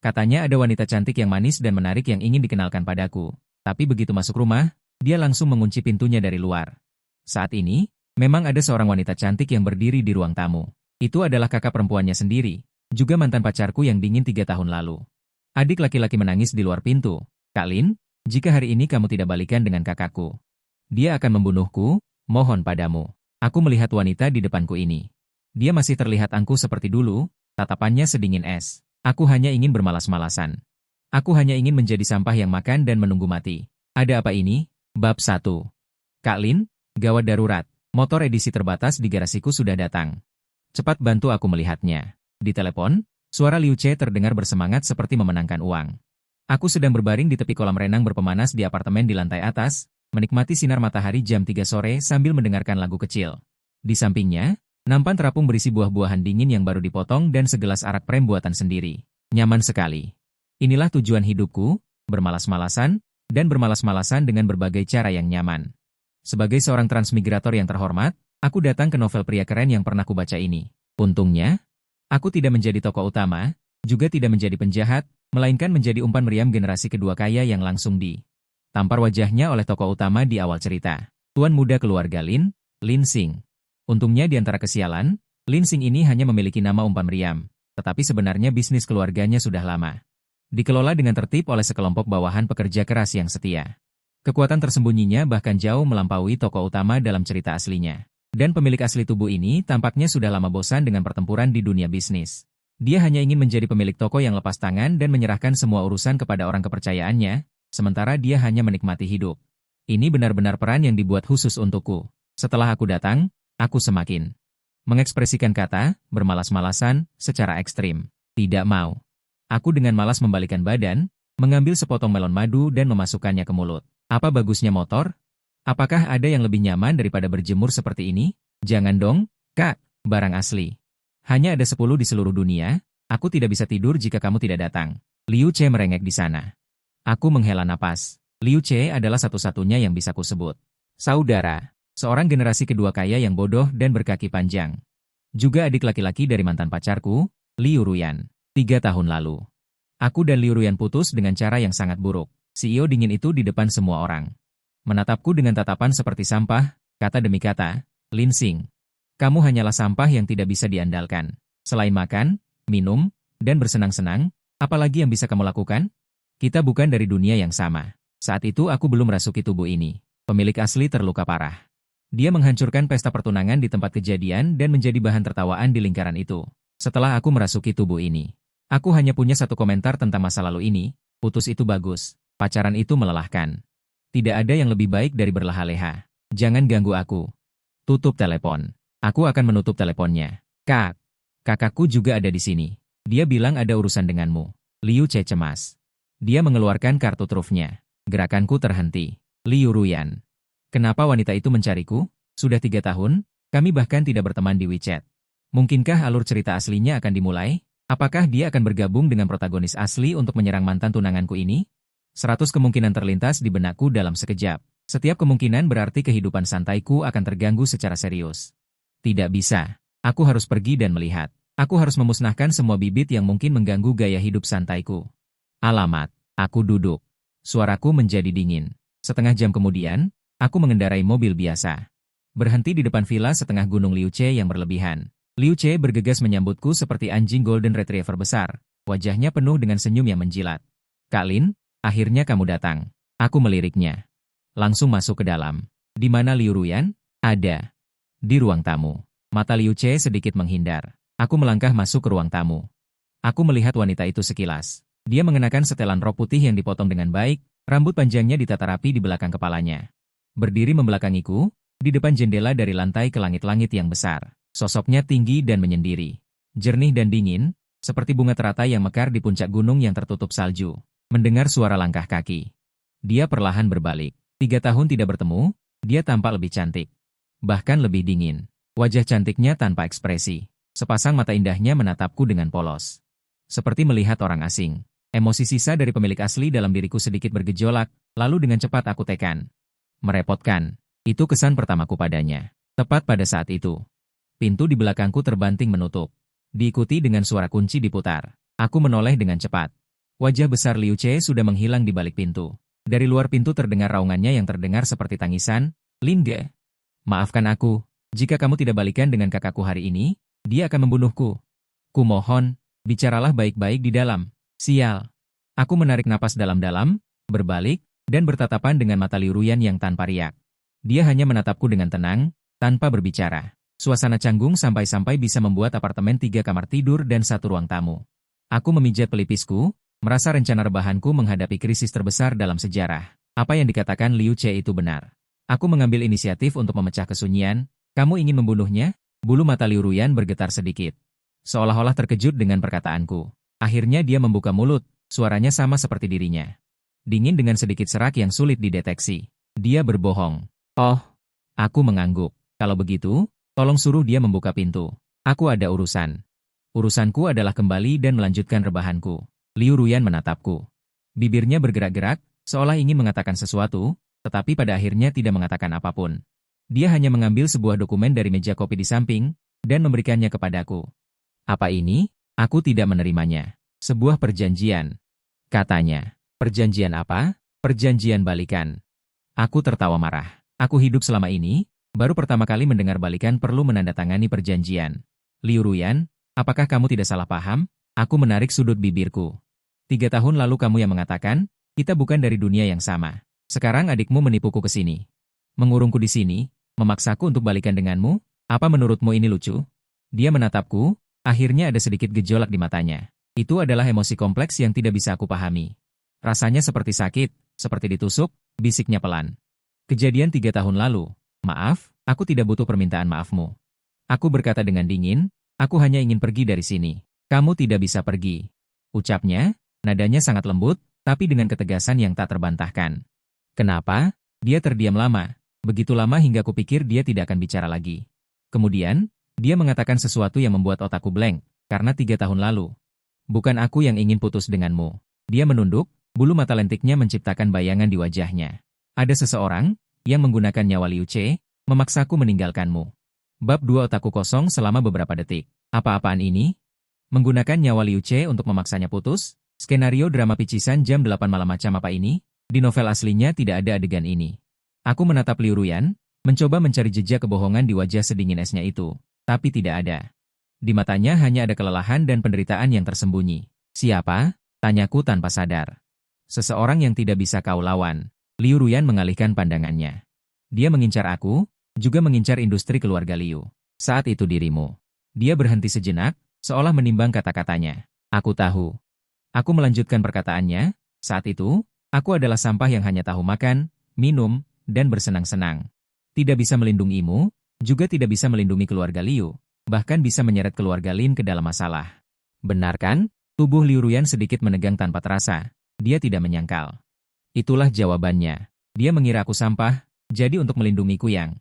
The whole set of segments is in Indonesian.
Katanya ada wanita cantik yang manis dan menarik yang ingin dikenalkan padaku. Tapi begitu masuk rumah, dia langsung mengunci pintunya dari luar. Saat ini, memang ada seorang wanita cantik yang berdiri di ruang tamu. Itu adalah kakak perempuannya sendiri, juga mantan pacarku yang dingin 3 tahun lalu. Adik laki-laki menangis di luar pintu. Kak Lin, jika hari ini kamu tidak balikan dengan kakakku, dia akan membunuhku, mohon padamu. Aku melihat wanita di depanku ini. Dia masih terlihat angkuh seperti dulu, tatapannya sedingin es. Aku hanya ingin bermalas-malasan. Aku hanya ingin menjadi sampah yang makan dan menunggu mati. Ada apa ini? Bab 1. Kak Lin, gawat darurat. Motor edisi terbatas di garasiku sudah datang. Cepat bantu aku melihatnya. Di telepon, suara Liu Che terdengar bersemangat seperti memenangkan uang. Aku sedang berbaring di tepi kolam renang berpemanas di apartemen di lantai atas, menikmati sinar matahari jam 3 sore sambil mendengarkan lagu kecil. Di sampingnya, nampan terapung berisi buah-buahan dingin yang baru dipotong dan segelas arak prem buatan sendiri. Nyaman sekali. Inilah tujuan hidupku, bermalas-malasan, dan bermalas-malasan dengan berbagai cara yang nyaman. Sebagai seorang transmigrator yang terhormat, aku datang ke novel pria keren yang pernah kubaca ini. Untungnya, aku tidak menjadi tokoh utama, juga tidak menjadi penjahat, melainkan menjadi umpan meriam generasi kedua kaya yang langsung ditampar wajahnya oleh tokoh utama di awal cerita. Tuan muda keluarga Lin, Lin Xing. Untungnya di antara kesialan, Lin Xing ini hanya memiliki nama umpan meriam, tetapi sebenarnya bisnis keluarganya sudah lama dikelola dengan tertib oleh sekelompok bawahan pekerja keras yang setia. Kekuatan tersembunyinya bahkan jauh melampaui tokoh utama dalam cerita aslinya. Dan pemilik asli tubuh ini tampaknya sudah lama bosan dengan pertempuran di dunia bisnis. Dia hanya ingin menjadi pemilik toko yang lepas tangan dan menyerahkan semua urusan kepada orang kepercayaannya, sementara dia hanya menikmati hidup. Ini benar-benar peran yang dibuat khusus untukku. Setelah aku datang, aku semakin mengekspresikan kata, bermalas-malasan, secara ekstrim. Tidak mau. Aku dengan malas membalikan badan, mengambil sepotong melon madu dan memasukkannya ke mulut. Apa bagusnya motor? Apakah ada yang lebih nyaman daripada berjemur seperti ini? Jangan dong, Kak, barang asli. Hanya ada 10 di seluruh dunia, aku tidak bisa tidur jika kamu tidak datang. Liu Che merengek di sana. Aku menghela napas. Liu Che adalah satu-satunya yang bisa kusebut saudara. Seorang generasi kedua kaya yang bodoh dan berkaki panjang. Juga adik laki-laki dari mantan pacarku, Liu Ruyan. 3 tahun lalu. Aku dan Liu Ruyan putus dengan cara yang sangat buruk. CEO dingin itu di depan semua orang menatapku dengan tatapan seperti sampah, kata demi kata, Lin Xing. Kamu hanyalah sampah yang tidak bisa diandalkan. Selain makan, minum, dan bersenang-senang, apalagi yang bisa kamu lakukan? Kita bukan dari dunia yang sama. Saat itu aku belum merasuki tubuh ini. Pemilik asli terluka parah. Dia menghancurkan pesta pertunangan di tempat kejadian dan menjadi bahan tertawaan di lingkaran itu. Setelah aku merasuki tubuh ini, aku hanya punya satu komentar tentang masa lalu ini, putus itu bagus, pacaran itu melelahkan. Tidak ada yang lebih baik dari berleha-leha. Jangan ganggu aku. Tutup telepon. Aku akan menutup teleponnya. Kak, kakakku juga ada di sini. Dia bilang ada urusan denganmu. Liu Che cemas. Dia mengeluarkan kartu trufnya. Gerakanku terhenti. Liu Ruyan. Kenapa wanita itu mencariku? Sudah 3 tahun, kami bahkan tidak berteman di WeChat. Mungkinkah alur cerita aslinya akan dimulai? Apakah dia akan bergabung dengan protagonis asli untuk menyerang mantan tunanganku ini? 100 kemungkinan terlintas di benakku dalam sekejap. Setiap kemungkinan berarti kehidupan santaiku akan terganggu secara serius. Tidak bisa. Aku harus pergi dan melihat. Aku harus memusnahkan semua bibit yang mungkin mengganggu gaya hidup santaiku. Alamat. Aku duduk. Suaraku menjadi dingin. Setengah jam kemudian, aku mengendarai mobil biasa. Berhenti di depan villa setengah gunung Liu Che yang berlebihan. Liu Che bergegas menyambutku seperti anjing golden retriever besar. Wajahnya penuh dengan senyum yang menjilat. Kak Lin, akhirnya kamu datang. Aku meliriknya. Langsung masuk ke dalam. Di mana Liu Ruyan? Ada. Di ruang tamu. Mata Liu Che sedikit menghindar. Aku melangkah masuk ke ruang tamu. Aku melihat wanita itu sekilas. Dia mengenakan setelan rok putih yang dipotong dengan baik, rambut panjangnya ditata rapi di belakang kepalanya. Berdiri membelakangiku, di depan jendela dari lantai ke langit-langit yang besar. Sosoknya tinggi dan menyendiri. Jernih dan dingin, seperti bunga teratai yang mekar di puncak gunung yang tertutup salju. Mendengar suara langkah kaki. Dia perlahan berbalik. 3 tahun tidak bertemu, dia tampak lebih cantik. Bahkan lebih dingin. Wajah cantiknya tanpa ekspresi. Sepasang mata indahnya menatapku dengan polos. Seperti melihat orang asing. Emosi sisa dari pemilik asli dalam diriku sedikit bergejolak, lalu dengan cepat aku tekan. Merepotkan. Itu kesan pertamaku padanya. Tepat pada saat itu. Pintu di belakangku terbanting menutup. Diikuti dengan suara kunci diputar. Aku menoleh dengan cepat. Wajah besar Liu Ce sudah menghilang di balik pintu. Dari luar pintu terdengar raungannya yang terdengar seperti tangisan, "Lin Ge, maafkan aku, jika kamu tidak balikan dengan kakakku hari ini, dia akan membunuhku. Kumohon, bicaralah baik-baik di dalam." Sial. Aku menarik napas dalam-dalam, berbalik, dan bertatapan dengan mata Liu Ruyan yang tanpa riak. Dia hanya menatapku dengan tenang, tanpa berbicara. Suasana canggung sampai-sampai bisa membuat apartemen 3 kamar tidur dan 1 ruang tamu. Aku memijat pelipisku, merasa rencana rebahanku menghadapi krisis terbesar dalam sejarah. Apa yang dikatakan Liu Ce itu benar. Aku mengambil inisiatif untuk memecah kesunyian. "Kamu ingin membunuhnya?" Bulu mata Liu Ruyan bergetar sedikit. Seolah-olah terkejut dengan perkataanku. Akhirnya dia membuka mulut, suaranya sama seperti dirinya. Dingin dengan sedikit serak yang sulit dideteksi. Dia berbohong. Oh, aku mengangguk. Kalau begitu, tolong suruh dia membuka pintu. Aku ada urusan. Urusanku adalah kembali dan melanjutkan rebahanku. Liu Ruyan menatapku. Bibirnya bergerak-gerak, seolah ingin mengatakan sesuatu, tetapi pada akhirnya tidak mengatakan apapun. Dia hanya mengambil sebuah dokumen dari meja kopi di samping, dan memberikannya kepadaku. "Apa ini?" Aku tidak menerimanya. "Sebuah perjanjian," katanya. "Perjanjian apa?" "Perjanjian balikan." Aku tertawa marah. Aku hidup selama ini, baru pertama kali mendengar balikan perlu menandatangani perjanjian. "Liu Ruyan, apakah kamu tidak salah paham?" Aku menarik sudut bibirku. 3 tahun lalu kamu yang mengatakan, kita bukan dari dunia yang sama. Sekarang adikmu menipuku ke sini. Mengurungku di sini, memaksaku untuk balikan denganmu? Apa menurutmu ini lucu? Dia menatapku, akhirnya ada sedikit gejolak di matanya. Itu adalah emosi kompleks yang tidak bisa aku pahami. Rasanya seperti sakit, seperti ditusuk, bisiknya pelan. Kejadian 3 tahun lalu. Maaf, aku tidak butuh permintaan maafmu. Aku berkata dengan dingin, aku hanya ingin pergi dari sini. Kamu tidak bisa pergi. Ucapnya, nadanya sangat lembut, tapi dengan ketegasan yang tak terbantahkan. Kenapa? Dia terdiam lama, begitu lama hingga kupikir dia tidak akan bicara lagi. Kemudian, dia mengatakan sesuatu yang membuat otakku blank, karena 3 tahun lalu. Bukan aku yang ingin putus denganmu. Dia menunduk, bulu mata lentiknya menciptakan bayangan di wajahnya. Ada seseorang, yang menggunakan nyawa Liu Ce, memaksaku meninggalkanmu. Bab 2 otakku kosong selama beberapa detik. Apa-apaan ini? Menggunakan nyawa Liu Ce untuk memaksanya putus? Skenario drama picisan jam 8 malam macam apa ini? Di novel aslinya tidak ada adegan ini. Aku menatap Liu Ruyan, mencoba mencari jejak kebohongan di wajah sedingin esnya itu, tapi tidak ada. Di matanya hanya ada kelelahan dan penderitaan yang tersembunyi. Siapa? Tanyaku tanpa sadar. Seseorang yang tidak bisa kau lawan. Liu Ruyan mengalihkan pandangannya. Dia mengincar aku, juga mengincar industri keluarga Liu. Saat itu dirimu. Dia berhenti sejenak, seolah menimbang kata-katanya. Aku tahu. Aku melanjutkan perkataannya, saat itu, aku adalah sampah yang hanya tahu makan, minum, dan bersenang-senang. Tidak bisa melindungimu, juga tidak bisa melindungi keluarga Liu, bahkan bisa menyeret keluarga Lin ke dalam masalah. Benar kan? Tubuh Liu Ruyan sedikit menegang tanpa terasa. Dia tidak menyangkal. Itulah jawabannya. Dia mengira aku sampah, jadi untuk melindungiku yang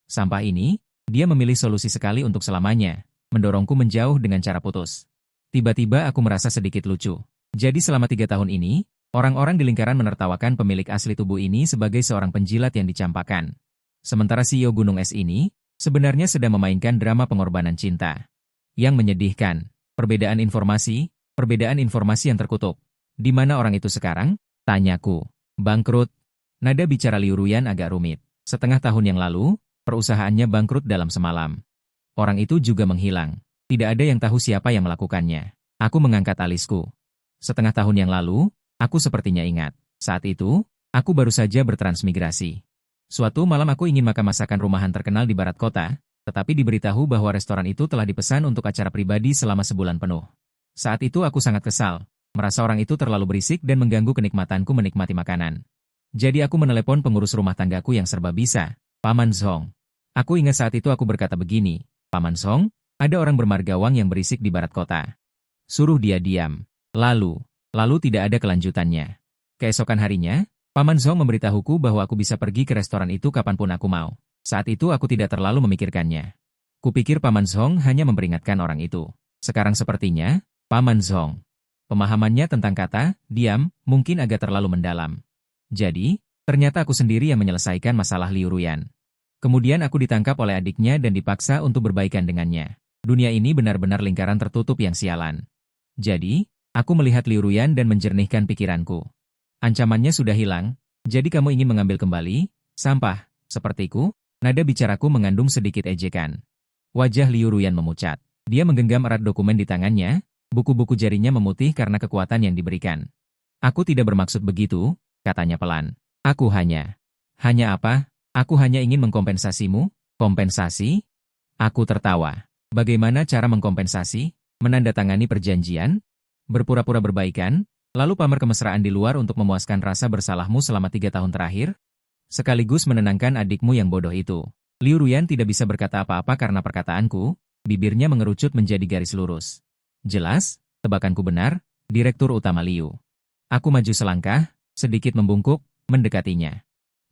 sampah ini, dia memilih solusi sekali untuk selamanya. Mendorongku menjauh dengan cara putus. Tiba-tiba aku merasa sedikit lucu. Jadi selama 3 tahun ini, orang-orang di lingkaran menertawakan pemilik asli tubuh ini sebagai seorang penjilat yang dicampakkan. Sementara CEO Gunung Es ini, sebenarnya sedang memainkan drama pengorbanan cinta. Yang menyedihkan, perbedaan informasi yang terkutuk. Di mana orang itu sekarang? Tanyaku. Bangkrut. Nada bicara Liu Ruyan agak rumit. Setengah tahun yang lalu, perusahaannya bangkrut dalam semalam. Orang itu juga menghilang. Tidak ada yang tahu siapa yang melakukannya. Aku mengangkat alisku. Setengah tahun yang lalu, aku sepertinya ingat. Saat itu, aku baru saja bertransmigrasi. Suatu malam aku ingin makan masakan rumahan terkenal di barat kota, tetapi diberitahu bahwa restoran itu telah dipesan untuk acara pribadi selama sebulan penuh. Saat itu aku sangat kesal, merasa orang itu terlalu berisik dan mengganggu kenikmatanku menikmati makanan. Jadi aku menelepon pengurus rumah tanggaku yang serba bisa, Paman Zhong. Aku ingat saat itu aku berkata begini, Paman Zhong, ada orang bermargawang yang berisik di barat kota. Suruh dia diam. Lalu tidak ada kelanjutannya. Keesokan harinya, Paman Zhong memberitahuku bahwa aku bisa pergi ke restoran itu kapanpun aku mau. Saat itu aku tidak terlalu memikirkannya. Kupikir Paman Zhong hanya memperingatkan orang itu. Sekarang sepertinya, Paman Zhong. Pemahamannya tentang kata, diam, mungkin agak terlalu mendalam. Jadi, ternyata aku sendiri yang menyelesaikan masalah Liu Ruyan. Kemudian aku ditangkap oleh adiknya dan dipaksa untuk berbaikan dengannya. Dunia ini benar-benar lingkaran tertutup yang sialan. Jadi, Aku melihat Liu Ruyan dan menjernihkan pikiranku. Ancamannya sudah hilang, jadi kamu ingin mengambil kembali, sampah, sepertiku? Nada bicaraku mengandung sedikit ejekan. Wajah Liu Ruyan memucat. Dia menggenggam erat dokumen di tangannya, buku-buku jarinya memutih karena kekuatan yang diberikan. Aku tidak bermaksud begitu, katanya pelan. Aku hanya apa? Aku hanya ingin mengkompensasimu. Kompensasi? Aku tertawa. Bagaimana cara mengkompensasi? Menandatangani perjanjian? Berpura-pura berbaikan? Lalu pamer kemesraan di luar untuk memuaskan rasa bersalahmu selama 3 tahun terakhir? Sekaligus menenangkan adikmu yang bodoh itu. Liu Ruyan tidak bisa berkata apa-apa karena perkataanku, bibirnya mengerucut menjadi garis lurus. Jelas, tebakanku benar, Direktur Utama Liu. Aku maju selangkah, sedikit membungkuk, mendekatinya.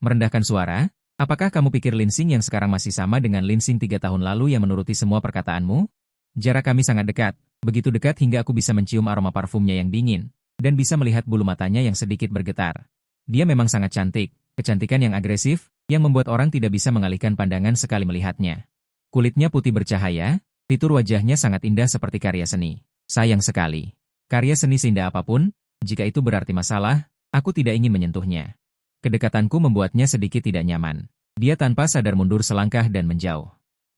Merendahkan suara, apakah kamu pikir Linsing yang sekarang masih sama dengan Linsing 3 tahun lalu yang menuruti semua perkataanmu? Jarak kami sangat dekat, begitu dekat hingga aku bisa mencium aroma parfumnya yang dingin, dan bisa melihat bulu matanya yang sedikit bergetar. Dia memang sangat cantik, kecantikan yang agresif, yang membuat orang tidak bisa mengalihkan pandangan sekali melihatnya. Kulitnya putih bercahaya, fitur wajahnya sangat indah seperti karya seni. Sayang sekali. Karya seni seindah apapun, jika itu berarti masalah, aku tidak ingin menyentuhnya. Kedekatanku membuatnya sedikit tidak nyaman. Dia tanpa sadar mundur selangkah dan menjauh.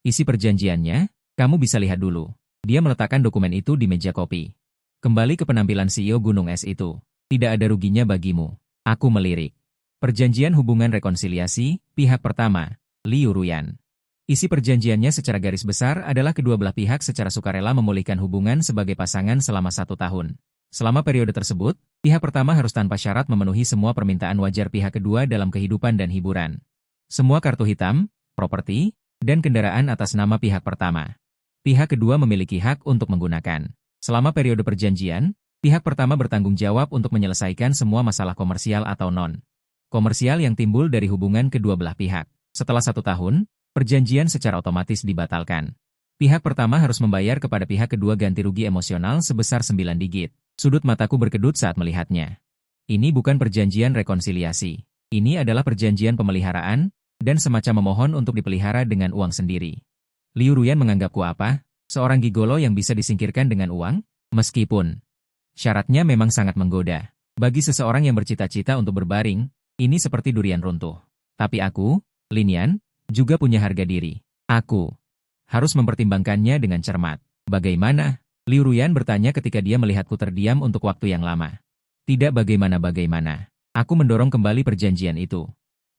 Isi perjanjiannya, kamu bisa lihat dulu. Dia meletakkan dokumen itu di meja kopi. Kembali ke penampilan CEO Gunung Es itu. Tidak ada ruginya bagimu. Aku melirik. Perjanjian hubungan rekonsiliasi, pihak pertama, Liu Ruyan. Isi perjanjiannya secara garis besar adalah kedua belah pihak secara sukarela memulihkan hubungan sebagai pasangan selama 1 tahun. Selama periode tersebut, pihak pertama harus tanpa syarat memenuhi semua permintaan wajar pihak kedua dalam kehidupan dan hiburan. Semua kartu hitam, properti, dan kendaraan atas nama pihak pertama. Pihak kedua memiliki hak untuk menggunakan. Selama periode perjanjian, pihak pertama bertanggung jawab untuk menyelesaikan semua masalah komersial atau non-komersial yang timbul dari hubungan kedua belah pihak. Setelah 1 tahun, perjanjian secara otomatis dibatalkan. Pihak pertama harus membayar kepada pihak kedua ganti rugi emosional sebesar 9 digit. Sudut mataku berkedut saat melihatnya. Ini bukan perjanjian rekonsiliasi. Ini adalah perjanjian pemeliharaan, dan semacam memohon untuk dipelihara dengan uang sendiri. Liu Ruyan menganggapku apa? Seorang gigolo yang bisa disingkirkan dengan uang? Meskipun syaratnya memang sangat menggoda. Bagi seseorang yang bercita-cita untuk berbaring, ini seperti durian runtuh. Tapi aku, Linian, juga punya harga diri. Aku harus mempertimbangkannya dengan cermat. Bagaimana? Liu Ruyan bertanya ketika dia melihatku terdiam untuk waktu yang lama. Tidak bagaimana-bagaimana. Aku mendorong kembali perjanjian itu.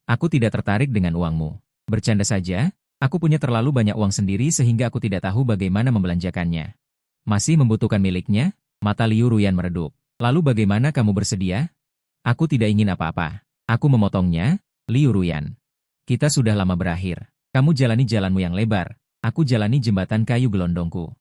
Aku tidak tertarik dengan uangmu. Bercanda saja, aku punya terlalu banyak uang sendiri sehingga aku tidak tahu bagaimana membelanjakannya. Masih membutuhkan miliknya? Mata Liu Ruyan meredup. Lalu bagaimana kamu bersedia? Aku tidak ingin apa-apa. Aku memotongnya, Liu Ruyan. Kita sudah lama berakhir. Kamu jalani jalanmu yang lebar. Aku jalani jembatan kayu gelondongku.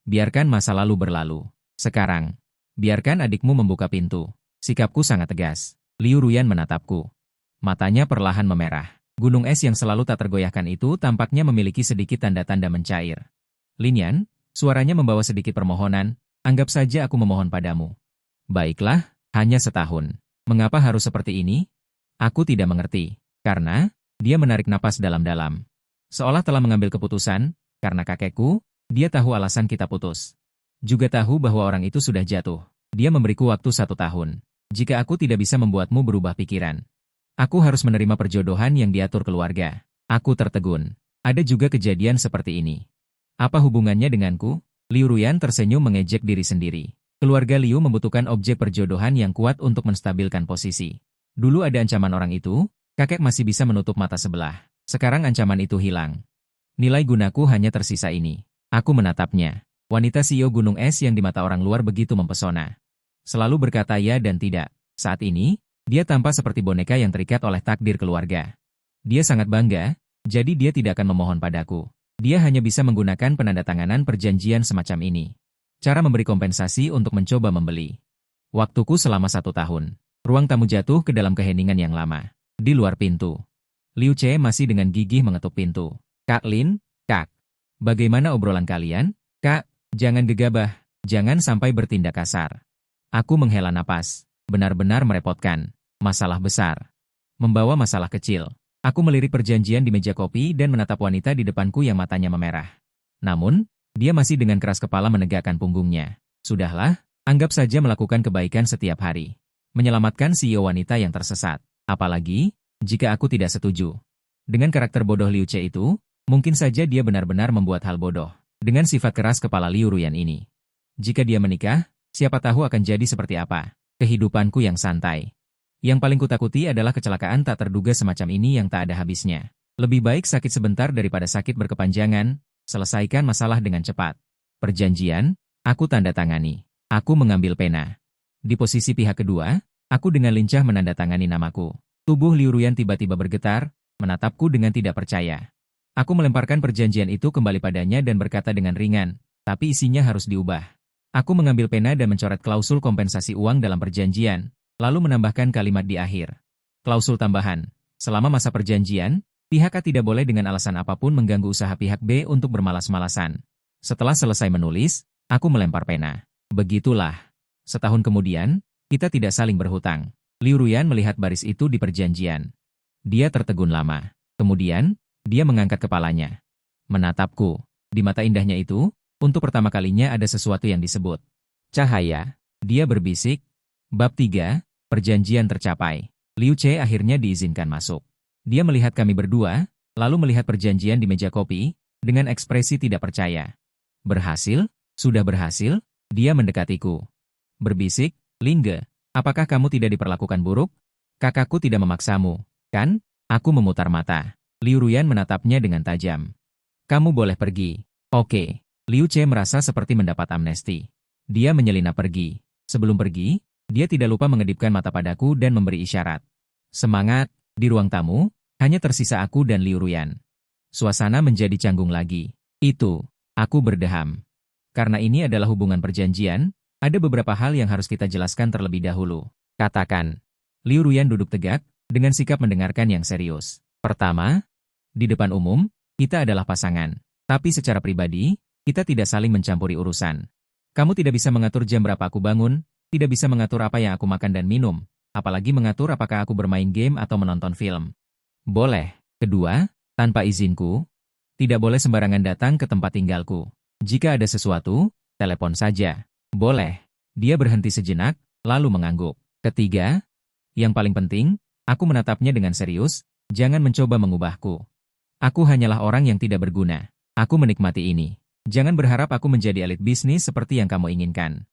Biarkan masa lalu berlalu. Sekarang, biarkan adikmu membuka pintu. Sikapku sangat tegas. Liu Ruyan menatapku. Matanya perlahan memerah. Gunung es yang selalu tak tergoyahkan itu tampaknya memiliki sedikit tanda-tanda mencair. Linian, suaranya membawa sedikit permohonan, anggap saja aku memohon padamu. Baiklah, hanya setahun. Mengapa harus seperti ini? Aku tidak mengerti. Karena, dia menarik napas dalam-dalam. Seolah telah mengambil keputusan, karena kakekku, dia tahu alasan kita putus. Juga tahu bahwa orang itu sudah jatuh. Dia memberiku waktu 1 tahun. Jika aku tidak bisa membuatmu berubah pikiran, aku harus menerima perjodohan yang diatur keluarga. Aku tertegun. Ada juga kejadian seperti ini. Apa hubungannya denganku? Liu Ruyan tersenyum mengejek diri sendiri. Keluarga Liu membutuhkan objek perjodohan yang kuat untuk menstabilkan posisi. Dulu ada ancaman orang itu, kakek masih bisa menutup mata sebelah. Sekarang ancaman itu hilang. Nilai gunaku hanya tersisa ini. Aku menatapnya. Wanita CEO Gunung Es yang di mata orang luar begitu mempesona. Selalu berkata ya dan tidak. Saat ini, dia tampak seperti boneka yang terikat oleh takdir keluarga. Dia sangat bangga, jadi dia tidak akan memohon padaku. Dia hanya bisa menggunakan penandatanganan perjanjian semacam ini. Cara memberi kompensasi untuk mencoba membeli. Waktuku selama 1 tahun. Ruang tamu jatuh ke dalam keheningan yang lama. Di luar pintu, Liu Che masih dengan gigih mengetuk pintu. Kak Lin, Kak. Bagaimana obrolan kalian? Kak, jangan gegabah, jangan sampai bertindak kasar. Aku menghela napas. Benar-benar merepotkan. Masalah besar. Membawa masalah kecil. Aku melirik perjanjian di meja kopi dan menatap wanita di depanku yang matanya memerah. Namun, dia masih dengan keras kepala menegakkan punggungnya. Sudahlah, Anggap saja melakukan kebaikan setiap hari. Menyelamatkan CEO wanita yang tersesat. Apalagi, jika aku tidak setuju. Dengan karakter bodoh Liu Ce itu, mungkin saja dia benar-benar membuat hal bodoh. Dengan sifat keras kepala Liu Ruyan ini. Jika dia menikah, siapa tahu akan jadi seperti apa. Kehidupanku yang santai. Yang paling kutakuti adalah kecelakaan tak terduga semacam ini yang tak ada habisnya. Lebih baik sakit sebentar daripada sakit berkepanjangan, selesaikan masalah dengan cepat. Perjanjian, aku tanda tangani. Aku mengambil pena. Di posisi pihak kedua, aku dengan lincah menandatangani namaku. Tubuh Liu Ruyan tiba-tiba bergetar, menatapku dengan tidak percaya. Aku melemparkan perjanjian itu kembali padanya dan berkata dengan ringan, tapi isinya harus diubah. Aku mengambil pena dan mencoret klausul kompensasi uang dalam perjanjian, lalu menambahkan kalimat di akhir. Klausul tambahan, selama masa perjanjian, pihak A tidak boleh dengan alasan apapun mengganggu usaha pihak B untuk bermalas-malasan. Setelah selesai menulis, aku melempar pena. Begitulah. Setahun kemudian, kita tidak saling berhutang. Liu Ruyan melihat baris itu di perjanjian. Dia tertegun lama. Kemudian, dia mengangkat kepalanya. Menatapku. Di mata indahnya itu, untuk pertama kalinya ada sesuatu yang disebut cahaya. Dia berbisik. Bab 3, perjanjian tercapai. Liu Ce akhirnya diizinkan masuk. Dia melihat kami berdua, lalu melihat perjanjian di meja kopi, dengan ekspresi tidak percaya. Berhasil? Sudah berhasil? Dia mendekatiku. Berbisik, Lingge, apakah kamu tidak diperlakukan buruk? Kakakku tidak memaksamu, kan? Aku memutar mata. Liu Ruyan menatapnya dengan tajam. Kamu boleh pergi. Oke. Liu Ce merasa seperti mendapat amnesti. Dia menyelinap pergi. Sebelum pergi, dia tidak lupa mengedipkan mata padaku dan memberi isyarat. Semangat, di ruang tamu, hanya tersisa aku dan Liu Ruyan. Suasana menjadi canggung lagi. Itu, aku berdeham. Karena ini adalah hubungan perjanjian, ada beberapa hal yang harus kita jelaskan terlebih dahulu. Katakan. Liu Ruyan duduk tegak, dengan sikap mendengarkan yang serius. Pertama, di depan umum, kita adalah pasangan. Tapi secara pribadi, kita tidak saling mencampuri urusan. Kamu tidak bisa mengatur jam berapa aku bangun, tidak bisa mengatur apa yang aku makan dan minum, apalagi mengatur apakah aku bermain game atau menonton film. Boleh. Kedua, tanpa izinku, tidak boleh sembarangan datang ke tempat tinggalku. Jika ada sesuatu, telepon saja. Boleh. Dia berhenti sejenak, lalu mengangguk. Ketiga, yang paling penting, aku menatapnya dengan serius, jangan mencoba mengubahku. Aku hanyalah orang yang tidak berguna. Aku menikmati ini. Jangan berharap aku menjadi elit bisnis seperti yang kamu inginkan.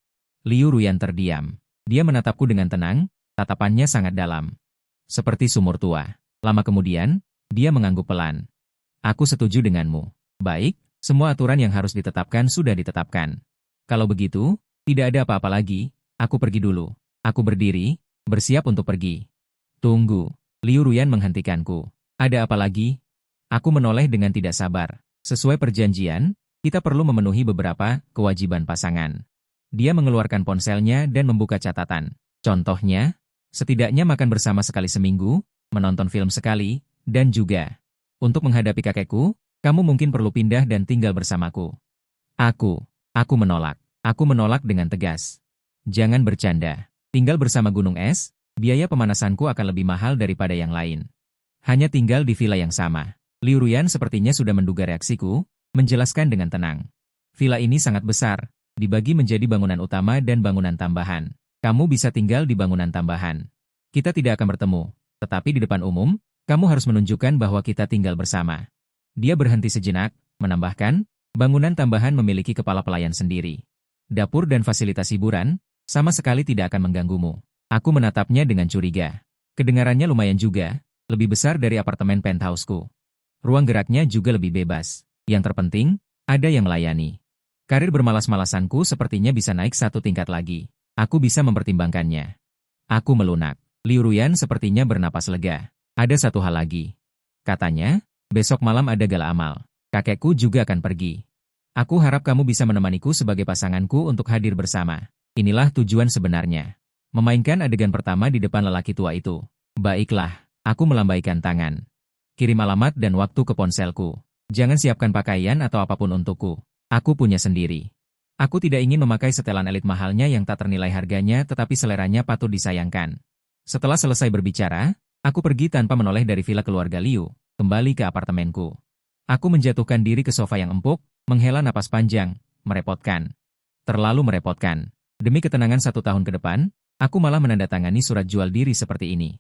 Liu Ruyan terdiam. Dia menatapku dengan tenang, tatapannya sangat dalam. Seperti sumur tua. Lama kemudian, dia mengangguk pelan. Aku setuju denganmu. Baik, semua aturan yang harus ditetapkan sudah ditetapkan. Kalau begitu, tidak ada apa-apa lagi, aku pergi dulu. Aku berdiri, bersiap untuk pergi. Tunggu, Liu Ruyan menghentikanku. Ada apa lagi? Aku menoleh dengan tidak sabar. Sesuai perjanjian, kita perlu memenuhi beberapa kewajiban pasangan. Dia mengeluarkan ponselnya dan membuka catatan. Contohnya, setidaknya makan bersama sekali seminggu, menonton film sekali, dan juga, untuk menghadapi kakekku, kamu mungkin perlu pindah dan tinggal bersamaku. Aku menolak. Aku menolak dengan tegas. Jangan bercanda. Tinggal bersama gunung es, biaya pemanasanku akan lebih mahal daripada yang lain. Hanya tinggal di villa yang sama. Liu Ruyan sepertinya sudah menduga reaksiku, menjelaskan dengan tenang. Villa ini sangat besar, dibagi menjadi bangunan utama dan bangunan tambahan. Kamu bisa tinggal di bangunan tambahan. Kita tidak akan bertemu, tetapi di depan umum, kamu harus menunjukkan bahwa kita tinggal bersama. Dia berhenti sejenak, menambahkan, bangunan tambahan memiliki kepala pelayan sendiri. Dapur dan fasilitas hiburan, sama sekali tidak akan mengganggumu. Aku menatapnya dengan curiga. Kedengarannya lumayan juga, lebih besar dari apartemen penthouse-ku. Ruang geraknya juga lebih bebas. Yang terpenting, ada yang melayani. Karir bermalas-malasanku sepertinya bisa naik satu tingkat lagi. Aku bisa mempertimbangkannya. Aku melunak. Liu Ruyan sepertinya bernapas lega. Ada satu hal lagi. Katanya, besok malam ada gala amal. Kakekku juga akan pergi. Aku harap kamu bisa menemaniku sebagai pasanganku untuk hadir bersama. Inilah tujuan sebenarnya. Memainkan adegan pertama di depan lelaki tua itu. Baiklah, aku melambaikan tangan. Kirim alamat dan waktu ke ponselku. Jangan siapkan pakaian atau apapun untukku. Aku punya sendiri. Aku tidak ingin memakai setelan elit mahalnya yang tak ternilai harganya tetapi seleranya patut disayangkan. Setelah selesai berbicara, aku pergi tanpa menoleh dari villa keluarga Liu, kembali ke apartemenku. Aku menjatuhkan diri ke sofa yang empuk, menghela napas panjang, merepotkan. Terlalu merepotkan. Demi ketenangan 1 tahun ke depan, aku malah menandatangani surat jual diri seperti ini.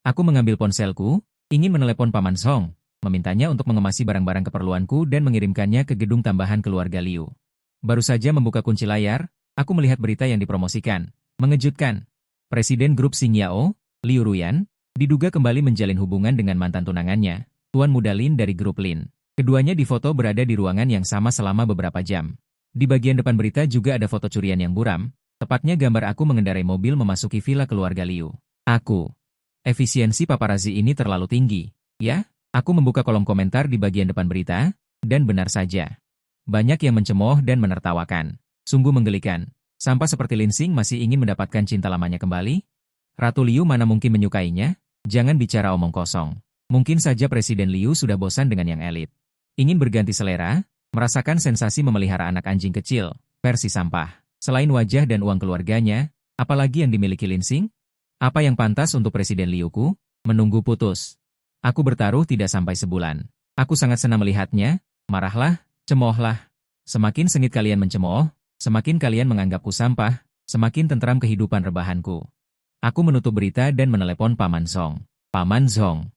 Aku mengambil ponselku, ingin menelepon Paman Song, memintanya untuk mengemasi barang-barang keperluanku dan mengirimkannya ke gedung tambahan keluarga Liu. Baru saja membuka kunci layar, aku melihat berita yang dipromosikan. Mengejutkan. Presiden grup Xingyao, Liu Ruyan, diduga kembali menjalin hubungan dengan mantan tunangannya, Tuan Muda Lin dari grup Lin. Keduanya difoto berada di ruangan yang sama selama beberapa jam. Di bagian depan berita juga ada foto curian yang buram, tepatnya gambar aku mengendarai mobil memasuki villa keluarga Liu. Efisiensi paparazzi ini terlalu tinggi, ya? Aku membuka kolom komentar di bagian depan berita, dan benar saja. Banyak yang mencemooh dan menertawakan. Sungguh menggelikan. Sampai seperti Lin Xing masih ingin mendapatkan cinta lamanya kembali? Ratu Liu mana mungkin menyukainya? Jangan bicara omong kosong. Mungkin saja Presiden Liu sudah bosan dengan yang elit. Ingin berganti selera? Merasakan sensasi memelihara anak anjing kecil, versi sampah. Selain wajah dan uang keluarganya, apalagi yang dimiliki Lin Xing? Apa yang pantas untuk Presiden Liuku? Menunggu putus. Aku bertaruh tidak sampai sebulan. Aku sangat senang melihatnya, marahlah, cemoohlah. Semakin sengit kalian mencemooh, semakin kalian menganggapku sampah, semakin tentram kehidupan rebahanku. Aku menutup berita dan menelepon Paman Song. Paman Song,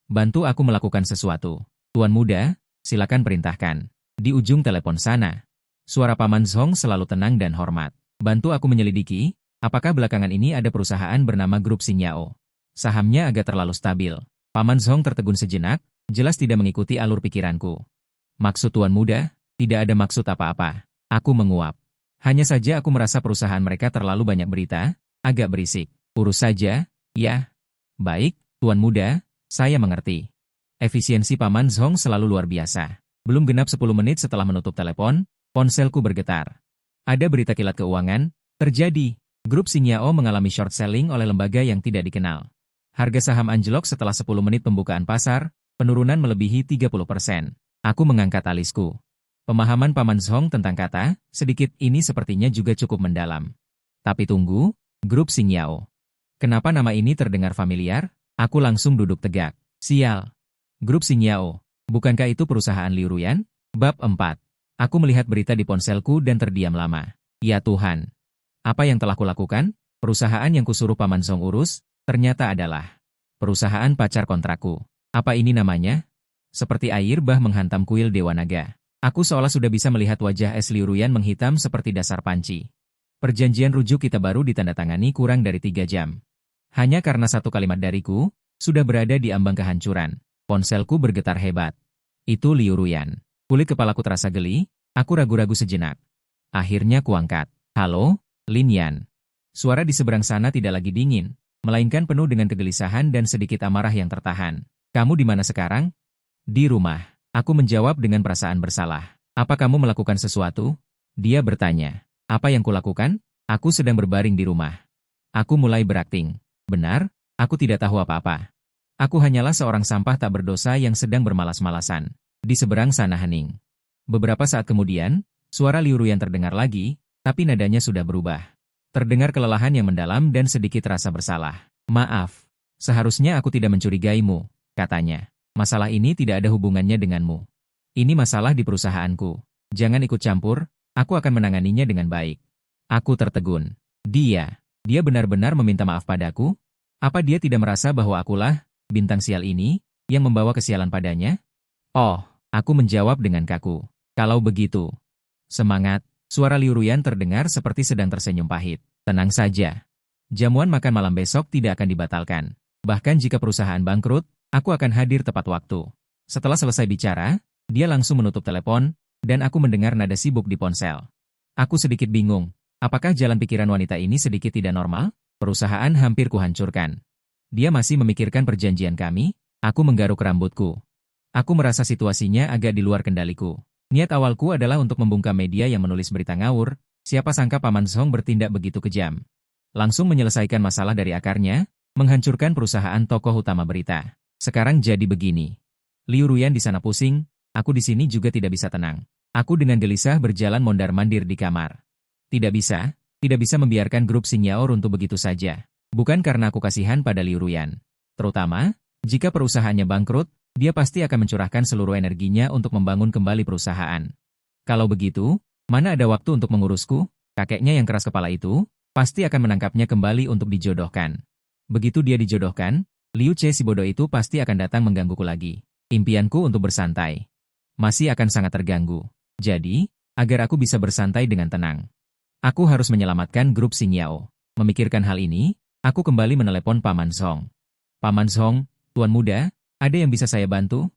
bantu aku melakukan sesuatu. Tuan muda, silakan perintahkan. Di ujung telepon sana, suara Paman Song selalu tenang dan hormat. Bantu aku menyelidiki, apakah belakangan ini ada perusahaan bernama Grup Xingyao. Sahamnya agak terlalu stabil. Paman Song tertegun sejenak, jelas tidak mengikuti alur pikiranku. Maksud Tuan muda? Tidak ada maksud apa-apa. Aku menguap. Hanya saja aku merasa perusahaan mereka terlalu banyak berita, agak berisik. Urus saja, ya. Baik, Tuan muda, saya mengerti. Efisiensi Paman Song selalu luar biasa. Belum genap 10 menit setelah menutup telepon, ponselku bergetar. Ada berita kilat keuangan, terjadi. Grup Xingyao mengalami short selling oleh lembaga yang tidak dikenal. Harga saham anjlok setelah 10 menit pembukaan pasar, penurunan melebihi 30%. Aku mengangkat alisku. Pemahaman Paman Song tentang kata, sedikit ini sepertinya juga cukup mendalam. Tapi tunggu, Grup Xingyao. Kenapa nama ini terdengar familiar? Aku langsung duduk tegak. Sial. Grup Xingyao. Bukankah itu perusahaan Liu Ruyan? Bab 4. Aku melihat berita di ponselku dan terdiam lama. Ya Tuhan. Apa yang telah kulakukan? Perusahaan yang kusuruh Paman Song urus, ternyata adalah perusahaan pacar kontrakku. Apa ini namanya? Seperti air bah menghantam kuil Dewa Naga. Aku seolah sudah bisa melihat wajah es Liu Ruyan menghitam seperti dasar panci. Perjanjian rujuk kita baru ditandatangani kurang dari 3 jam. Hanya karena satu kalimat dariku, sudah berada di ambang kehancuran. Ponselku bergetar hebat. Itu Liu Ruyan. Kulit kepalaku terasa geli, aku ragu-ragu sejenak. Akhirnya kuangkat. Halo, Lin Yan. Suara di seberang sana tidak lagi dingin, melainkan penuh dengan kegelisahan dan sedikit amarah yang tertahan. Kamu di mana sekarang? Di rumah. Aku menjawab dengan perasaan bersalah. Apa kamu melakukan sesuatu? Dia bertanya. Apa yang kulakukan? Aku sedang berbaring di rumah. Aku mulai berakting. Benar, aku tidak tahu apa-apa. Aku hanyalah seorang sampah tak berdosa yang sedang bermalas-malasan. Di seberang sana hening. Beberapa saat kemudian, suara Liu Ruyan terdengar lagi, tapi nadanya sudah berubah. Terdengar kelelahan yang mendalam dan sedikit rasa bersalah. Maaf, seharusnya aku tidak mencurigaimu, katanya. Masalah ini tidak ada hubungannya denganmu. Ini masalah di perusahaanku. Jangan ikut campur, aku akan menanganinya dengan baik. Aku tertegun. Dia benar-benar meminta maaf padaku? Apa dia tidak merasa bahwa akulah bintang sial ini, yang membawa kesialan padanya? Oh, aku menjawab dengan kaku. Kalau begitu. Semangat, suara Liu Ruyan terdengar seperti sedang tersenyum pahit. Tenang saja. Jamuan makan malam besok tidak akan dibatalkan. Bahkan jika perusahaan bangkrut, aku akan hadir tepat waktu. Setelah selesai bicara, dia langsung menutup telepon, dan aku mendengar nada sibuk di ponsel. Aku sedikit bingung. Apakah jalan pikiran wanita ini sedikit tidak normal? Perusahaan hampir kuhancurkan. Dia masih memikirkan perjanjian kami? Aku menggaruk rambutku. Aku merasa situasinya agak di luar kendaliku. Niat awalku adalah untuk membungkam media yang menulis berita ngawur, siapa sangka Paman Song bertindak begitu kejam. Langsung menyelesaikan masalah dari akarnya, menghancurkan perusahaan tokoh utama berita. Sekarang jadi begini. Liu Ruyan di sana pusing, aku di sini juga tidak bisa tenang. Aku dengan gelisah berjalan mondar-mandir di kamar. Tidak bisa membiarkan grup Xingyao runtuh begitu saja. Bukan karena aku kasihan pada Liu Ruyan. Terutama, jika perusahaannya bangkrut, dia pasti akan mencurahkan seluruh energinya untuk membangun kembali perusahaan. Kalau begitu, mana ada waktu untuk mengurusku? Kakeknya yang keras kepala itu pasti akan menangkapnya kembali untuk dijodohkan. Begitu dia dijodohkan, Liu Che si bodoh itu pasti akan datang menggangguku lagi. Impianku untuk bersantai masih akan sangat terganggu. Jadi, agar aku bisa bersantai dengan tenang, aku harus menyelamatkan grup Xing Yao. Memikirkan hal ini, aku kembali menelepon Paman Song. Paman Song, Tuan Muda, ada yang bisa saya bantu?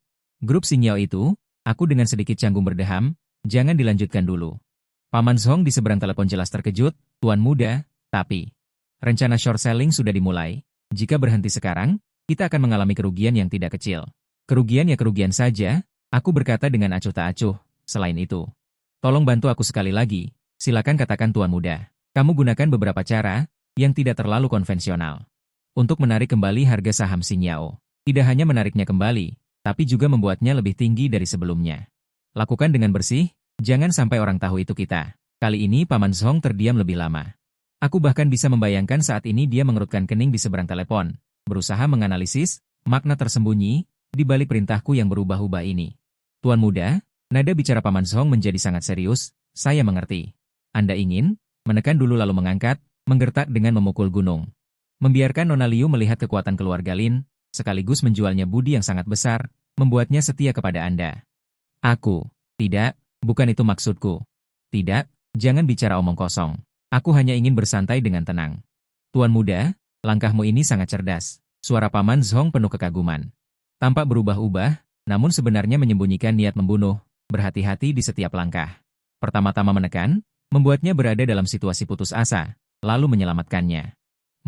Grup Xing Yao itu, aku dengan sedikit canggung berdeham, jangan dilanjutkan dulu. Paman Song di seberang telepon jelas terkejut, Tuan Muda, tapi rencana short selling sudah dimulai. Jika berhenti sekarang, kita akan mengalami kerugian yang tidak kecil. Kerugian ya kerugian saja, aku berkata dengan acuh tak acuh. Selain itu, tolong bantu aku sekali lagi, silakan katakan Tuan Muda. Kamu gunakan beberapa cara yang tidak terlalu konvensional untuk menarik kembali harga saham Xing Yao. Tidak hanya menariknya kembali, tapi juga membuatnya lebih tinggi dari sebelumnya. Lakukan dengan bersih, jangan sampai orang tahu itu kita. Kali ini Paman Song terdiam lebih lama. Aku bahkan bisa membayangkan saat ini dia mengerutkan kening di seberang telepon, berusaha menganalisis makna tersembunyi di balik perintahku yang berubah-ubah ini. Tuan Muda, nada bicara Paman Song menjadi sangat serius. Saya mengerti. Anda ingin menekan dulu lalu mengangkat, menggertak dengan memukul gunung. Membiarkan Nona Liu melihat kekuatan keluarga Lin, sekaligus menjualnya budi yang sangat besar, membuatnya setia kepada Anda. Aku, tidak, bukan itu maksudku. Tidak, jangan bicara omong kosong. Aku hanya ingin bersantai dengan tenang. Tuan Muda, langkahmu ini sangat cerdas. Suara Paman Song penuh kekaguman. Tampak berubah-ubah, namun sebenarnya menyembunyikan niat membunuh. Berhati-hati di setiap langkah. Pertama-tama menekan, membuatnya berada dalam situasi putus asa, lalu menyelamatkannya.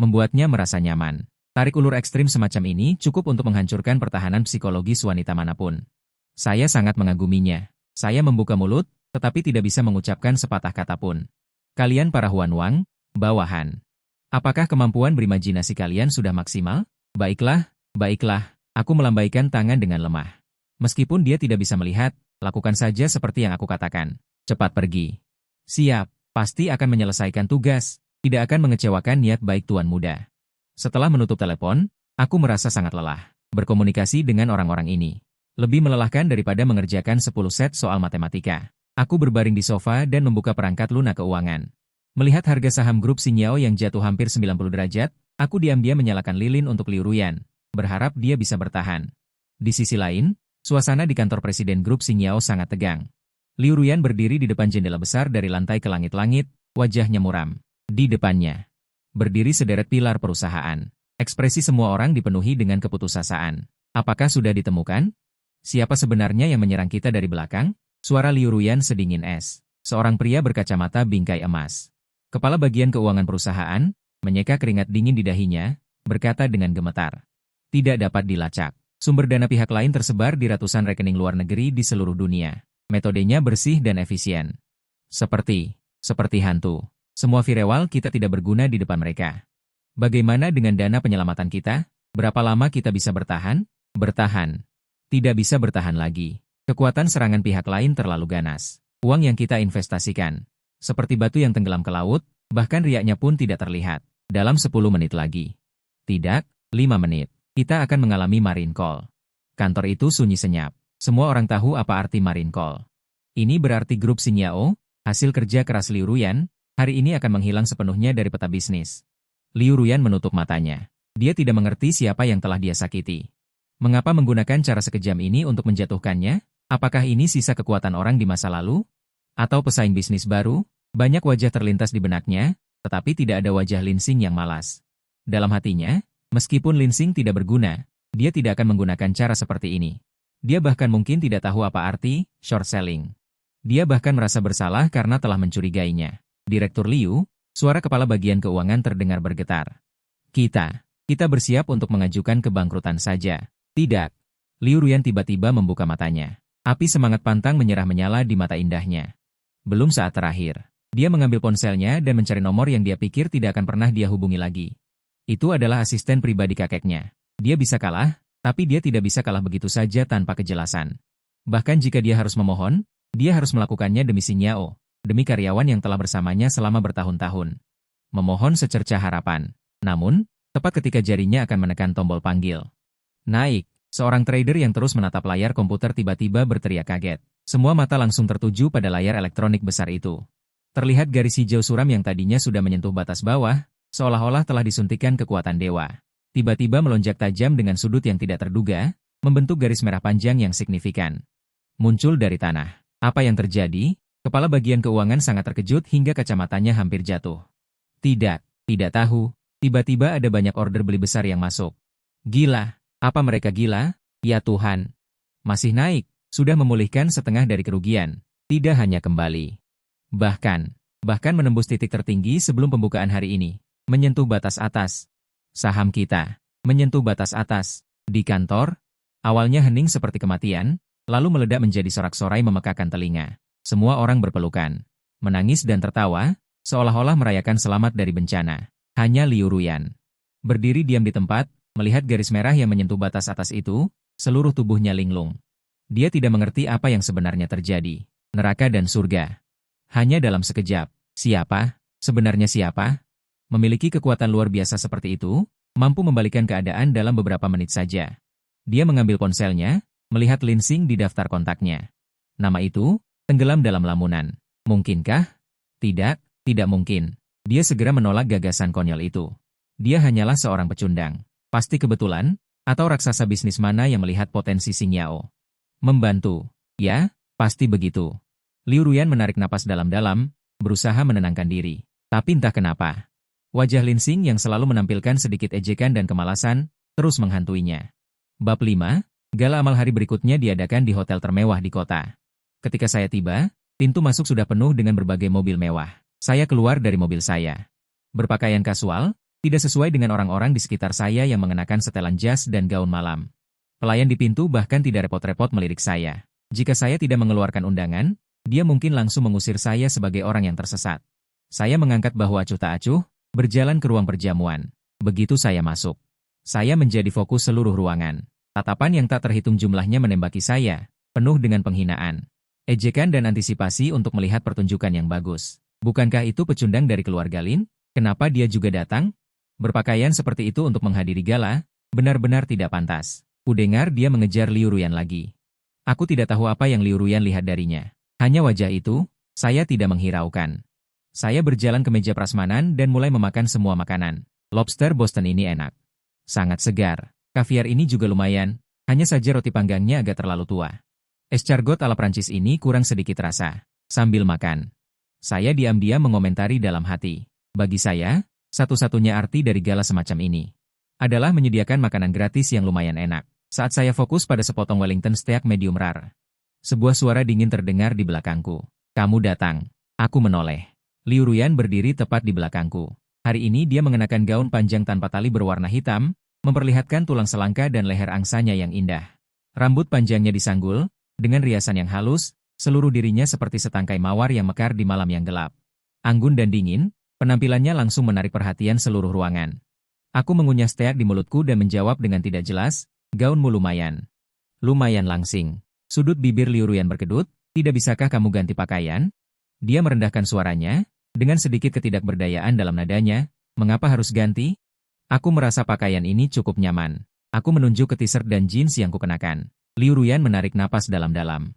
Membuatnya merasa nyaman. Tarik ulur ekstrim semacam ini cukup untuk menghancurkan pertahanan psikologis wanita manapun. Saya sangat mengaguminya. Saya membuka mulut, tetapi tidak bisa mengucapkan sepatah kata pun. Kalian para Huan Wang, bawahan. Apakah kemampuan berimajinasi kalian sudah maksimal? Baiklah, baiklah. Aku melambaikan tangan dengan lemah. Meskipun dia tidak bisa melihat, lakukan saja seperti yang aku katakan. Cepat pergi. Siap, pasti akan menyelesaikan tugas, tidak akan mengecewakan niat baik Tuan Muda. Setelah menutup telepon, aku merasa sangat lelah. Berkomunikasi dengan orang-orang ini lebih melelahkan daripada mengerjakan 10 set soal matematika. Aku berbaring di sofa dan membuka perangkat lunak keuangan. Melihat harga saham grup Xing Yao yang jatuh hampir 90 derajat, aku diam-diam menyalakan lilin untuk Liu Ruyan, berharap dia bisa bertahan. Di sisi lain, suasana di kantor presiden grup Xing Yao sangat tegang. Liu Ruyan berdiri di depan jendela besar dari lantai ke langit-langit, wajahnya muram. Di depannya berdiri sederet pilar perusahaan. Ekspresi semua orang dipenuhi dengan keputusasaan. Apakah sudah ditemukan? Siapa sebenarnya yang menyerang kita dari belakang? Suara Liu Ruyan sedingin es. Seorang pria berkacamata bingkai emas. Kepala bagian keuangan perusahaan, menyeka keringat dingin di dahinya, berkata dengan gemetar. Tidak dapat dilacak. Sumber dana pihak lain tersebar di ratusan rekening luar negeri di seluruh dunia. Metodenya bersih dan efisien. Seperti hantu. Semua firewall kita tidak berguna di depan mereka. Bagaimana dengan dana penyelamatan kita? Berapa lama kita bisa bertahan? Bertahan. Tidak bisa bertahan lagi. Kekuatan serangan pihak lain terlalu ganas. Uang yang kita investasikan seperti batu yang tenggelam ke laut, bahkan riaknya pun tidak terlihat. Dalam 10 menit lagi. Tidak, 5 menit. Kita akan mengalami marine call. Kantor itu sunyi senyap. Semua orang tahu apa arti marine call. Ini berarti grup Xing Yao, hasil kerja keras Liu Ruyan, hari ini akan menghilang sepenuhnya dari peta bisnis. Liu Ruyan menutup matanya. Dia tidak mengerti siapa yang telah dia sakiti. Mengapa menggunakan cara sekejam ini untuk menjatuhkannya? Apakah ini sisa kekuatan orang di masa lalu? Atau pesaing bisnis baru? Banyak wajah terlintas di benaknya, tetapi tidak ada wajah Lin Xing yang malas. Dalam hatinya, meskipun Lin Xing tidak berguna, dia tidak akan menggunakan cara seperti ini. Dia bahkan mungkin tidak tahu apa arti short selling. Dia bahkan merasa bersalah karena telah mencurigainya. Direktur Liu, suara kepala bagian keuangan terdengar bergetar. Kita bersiap untuk mengajukan kebangkrutan saja. Tidak. Liu Ruyan tiba-tiba membuka matanya. Api semangat pantang menyala di mata indahnya. Belum saat terakhir. Dia mengambil ponselnya dan mencari nomor yang dia pikir tidak akan pernah dia hubungi lagi. Itu adalah asisten pribadi kakeknya. Dia bisa kalah, tapi dia tidak bisa kalah begitu saja tanpa kejelasan. Bahkan jika dia harus memohon, dia harus melakukannya demi Xing Yao, demi karyawan yang telah bersamanya selama bertahun-tahun. Memohon secercah harapan. Namun, tepat ketika jarinya akan menekan tombol panggil. Naik, seorang trader yang terus menatap layar komputer tiba-tiba berteriak kaget. Semua mata langsung tertuju pada layar elektronik besar itu. Terlihat garis hijau suram yang tadinya sudah menyentuh batas bawah, seolah-olah telah disuntikkan kekuatan dewa. Tiba-tiba melonjak tajam dengan sudut yang tidak terduga, membentuk garis merah panjang yang signifikan. Muncul dari tanah. Apa yang terjadi? Kepala bagian keuangan sangat terkejut hingga kacamatanya hampir jatuh. Tidak tahu. Tiba-tiba ada banyak order beli besar yang masuk. Gila. Apa mereka gila? Ya Tuhan. Masih naik. Sudah memulihkan setengah dari kerugian. Tidak hanya kembali. Bahkan menembus titik tertinggi sebelum pembukaan hari ini. Menyentuh batas atas. Saham kita. Menyentuh batas atas. Di kantor, awalnya hening seperti kematian, lalu meledak menjadi sorak-sorai memekakan telinga. Semua orang berpelukan. Menangis dan tertawa, seolah-olah merayakan selamat dari bencana. Hanya Liu Ruyan. Berdiri diam di tempat, melihat garis merah yang menyentuh batas atas itu, seluruh tubuhnya linglung. Dia tidak mengerti apa yang sebenarnya terjadi. Neraka dan surga. Hanya dalam sekejap. Siapa? Sebenarnya siapa? Memiliki kekuatan luar biasa seperti itu, mampu membalikan keadaan dalam beberapa menit saja. Dia mengambil ponselnya, melihat Lin Xing di daftar kontaknya. Nama itu, tenggelam dalam lamunan. Mungkinkah? Tidak mungkin. Dia segera menolak gagasan konyol itu. Dia hanyalah seorang pecundang. Pasti kebetulan, atau raksasa bisnis mana yang melihat potensi Xing Yao. Membantu. Ya, pasti begitu. Liu Ruyan menarik napas dalam-dalam, berusaha menenangkan diri. Tapi entah kenapa, wajah Lin Xing yang selalu menampilkan sedikit ejekan dan kemalasan, terus menghantuinya. Bab 5, gala amal hari berikutnya diadakan di hotel termewah di kota. Ketika saya tiba, pintu masuk sudah penuh dengan berbagai mobil mewah. Saya keluar dari mobil saya. Berpakaian kasual, tidak sesuai dengan orang-orang di sekitar saya yang mengenakan setelan jas dan gaun malam. Pelayan di pintu bahkan tidak repot-repot melirik saya. Jika saya tidak mengeluarkan undangan, dia mungkin langsung mengusir saya sebagai orang yang tersesat. Saya mengangkat bahu acuh tak acuh, berjalan ke ruang perjamuan. Begitu saya masuk, saya menjadi fokus seluruh ruangan. Tatapan yang tak terhitung jumlahnya menembaki saya, penuh dengan penghinaan, ejekan dan antisipasi untuk melihat pertunjukan yang bagus. Bukankah itu pecundang dari keluarga Lin? Kenapa dia juga datang? Berpakaian seperti itu untuk menghadiri gala, benar-benar tidak pantas. Kudengar dia mengejar Liu Ruyan lagi. Aku tidak tahu apa yang Liu Ruyan lihat darinya. Hanya wajah itu, saya tidak menghiraukan. Saya berjalan ke meja prasmanan dan mulai memakan semua makanan. Lobster Boston ini enak. Sangat segar. Kaviar ini juga lumayan, hanya saja roti panggangnya agak terlalu tua. Escargot ala Prancis ini kurang sedikit rasa. Sambil makan, saya diam-diam mengomentari dalam hati. Bagi saya, satu-satunya arti dari gala semacam ini adalah menyediakan makanan gratis yang lumayan enak. Saat saya fokus pada sepotong Wellington steak medium rare, sebuah suara dingin terdengar di belakangku. Kamu datang. Aku menoleh. Liu Ruyan berdiri tepat di belakangku. Hari ini dia mengenakan gaun panjang tanpa tali berwarna hitam, memperlihatkan tulang selangka dan leher angsanya yang indah. Rambut panjangnya disanggul, dengan riasan yang halus, seluruh dirinya seperti setangkai mawar yang mekar di malam yang gelap. Anggun dan dingin, penampilannya langsung menarik perhatian seluruh ruangan. Aku mengunyah steak di mulutku dan menjawab dengan tidak jelas, gaunmu lumayan. Lumayan langsing. Sudut bibir Liu Ruyan berkedut, tidak bisakah kamu ganti pakaian? Dia merendahkan suaranya, dengan sedikit ketidakberdayaan dalam nadanya, mengapa harus ganti? Aku merasa pakaian ini cukup nyaman. Aku menunjuk ke t-shirt dan jeans yang kukenakan. Liu Ruyan menarik napas dalam-dalam.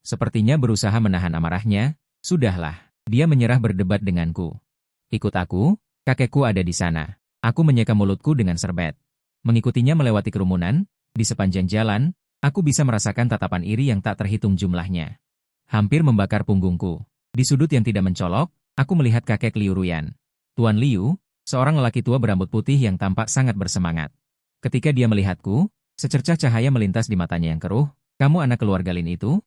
Sepertinya berusaha menahan amarahnya. Sudahlah, dia menyerah berdebat denganku. Ikut aku, kakekku ada di sana. Aku menyeka mulutku dengan serbet. Mengikutinya melewati kerumunan, di sepanjang jalan, aku bisa merasakan tatapan iri yang tak terhitung jumlahnya. Hampir membakar punggungku. Di sudut yang tidak mencolok, aku melihat kakek Liu Ruyan. Tuan Liu, seorang lelaki tua berambut putih yang tampak sangat bersemangat. Ketika dia melihatku, secercah cahaya melintas di matanya yang keruh. Kamu anak keluarga Lin itu?